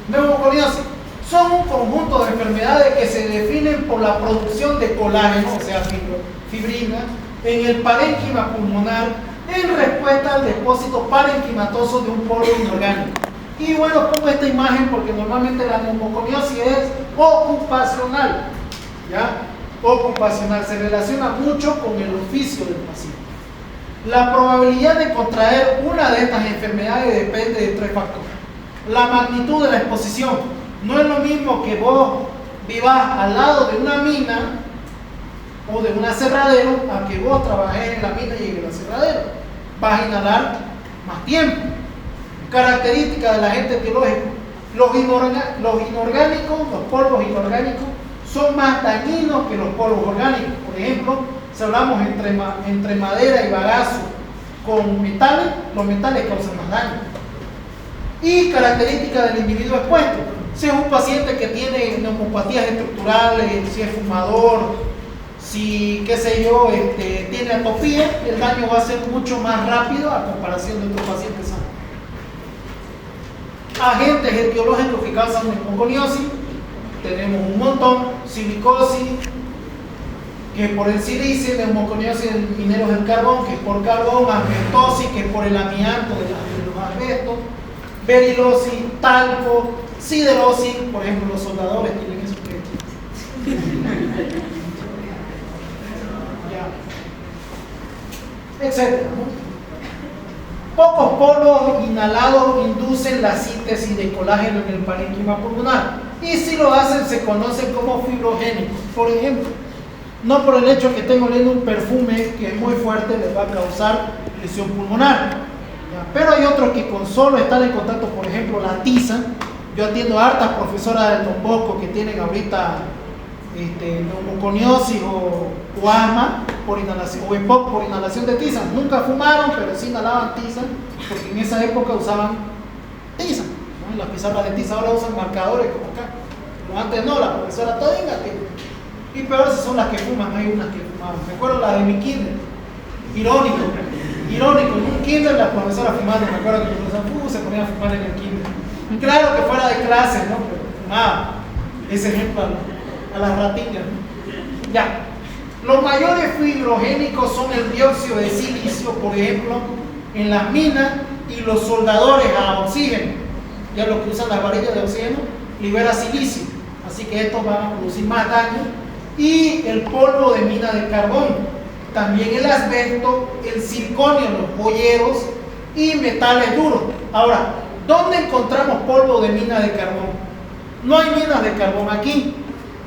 neumoconiosis son un conjunto de enfermedades que se definen por la producción de colágeno, o sea, fibrina, en el parénquima pulmonar en respuesta al depósito parenquimatoso de un polvo inorgánico. Y bueno, pongo esta imagen porque normalmente la neumoconiosis es ocupacional, ¿ya? Ocupacional, se relaciona mucho con el oficio del paciente. La probabilidad de contraer una de estas enfermedades depende de 3 factores. La magnitud de la exposición. No es lo mismo que vos vivas al lado de una mina o de un aserradero a que vos trabajes en la mina y en el aserradero. Vas a inhalar más tiempo. Características del agente etiológico. Los inorgánicos, los polvos inorgánicos, son más dañinos que los polvos orgánicos. Por ejemplo, si hablamos entre madera y bagazo con metales, los metales causan más daño. Y características del individuo expuesto. Si es un paciente que tiene neumopatías estructurales, si es fumador, si, qué sé yo, tiene atopía, el daño va a ser mucho más rápido a comparación de otros pacientes sanos. Agentes etiológicos que causan neumoconiosis, tenemos un montón. Silicosis, que es por el silicio, neumoconiosis en mineros del carbón, que es por carbón, asbestosis, que es por el amianto de los asbestos, berilosis, talco, siderosis, por ejemplo, los soldadores tienen eso que etcétera, ¿no? Pocos polvos inhalados inducen la síntesis de colágeno en el parénquima pulmonar, y si lo hacen se conocen como fibrogénicos. Por ejemplo, no por el hecho que tengo oliendo un perfume que es muy fuerte les va a causar lesión pulmonar, ¿ya? Pero hay otros que con solo estar en contacto, por ejemplo la tiza. Yo atiendo a hartas profesoras del Don Bosco que tienen ahorita neumoconiosis o asma por inhalación, o EPOC por inhalación de tiza. Nunca fumaron, pero sí inhalaban tiza, porque en esa época usaban tiza, ¿no? Las pizarras de tiza ahora usan marcadores como acá, pero antes no, la profesora todo negativo. Y peor si son las que fuman, hay unas que fumaban. Me acuerdo la de mi kinder, irónico, en un kinder la profesora fumando. Me acuerdo que la profesora se ponía a fumar en el kinder. Claro que fuera de clase, ¿no? Pero nada, ese ejemplo a las ratillas, ¿no? Ya. Los mayores fibrogénicos son el dióxido de silicio, por ejemplo, en las minas, y los soldadores a oxígeno. Ya los que usan las varillas de oxígeno libera silicio, así que estos van a producir más daño. Y el polvo de mina de carbón, también el asbesto, el circonio, los joyeros y metales duros. Ahora, ¿dónde encontramos polvo de mina de carbón? No hay minas de carbón aquí,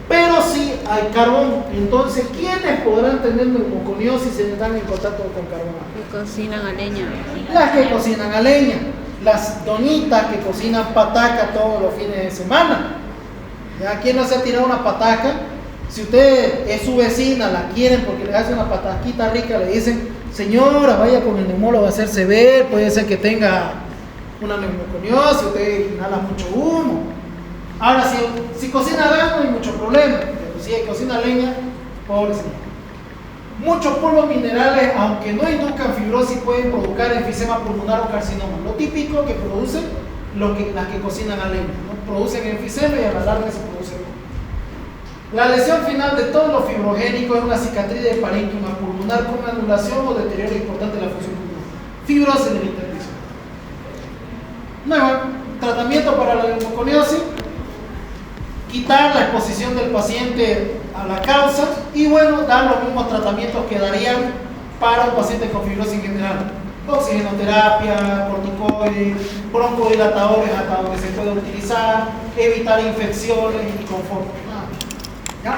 pero sí hay carbón. Entonces, ¿quiénes podrán tener neumoconiosis si están en contacto con carbón? Que cocinan a leña. Las que cocinan a leña. las donitas que cocinan pataca todos los fines de semana. ¿Ya? ¿Quién no se ha tirado una pataca? Si usted es su vecina, la quieren porque le hace una pataquita rica, le dicen, señora, vaya con el neumólogo a hacerse ver, puede ser que tenga una neumoconiosis, usted inhala mucho humo. Ahora, si cocina gas no hay mucho problema, pero si cocina leña, pobre señor. Muchos polvos minerales, aunque no induzcan fibrosis, pueden provocar enfisema pulmonar o carcinoma. Lo típico que producen las que cocinan a leña, ¿no? Producen enfisema y a la larga se produce. La lesión final de todos los fibrogénicos es una cicatriz de parénquima pulmonar con anulación o deterioro importante de la función pulmonar. Fibrosis del intersticio. Nuevo tratamiento para la neumoconiosis: quitar la exposición del paciente a la causa y bueno, dar los mismos tratamientos que darían para un paciente con fibrosis en general. Oxigenoterapia, corticoides, broncodilatadores hasta donde se puede utilizar, evitar infecciones y confort. ¿Ya?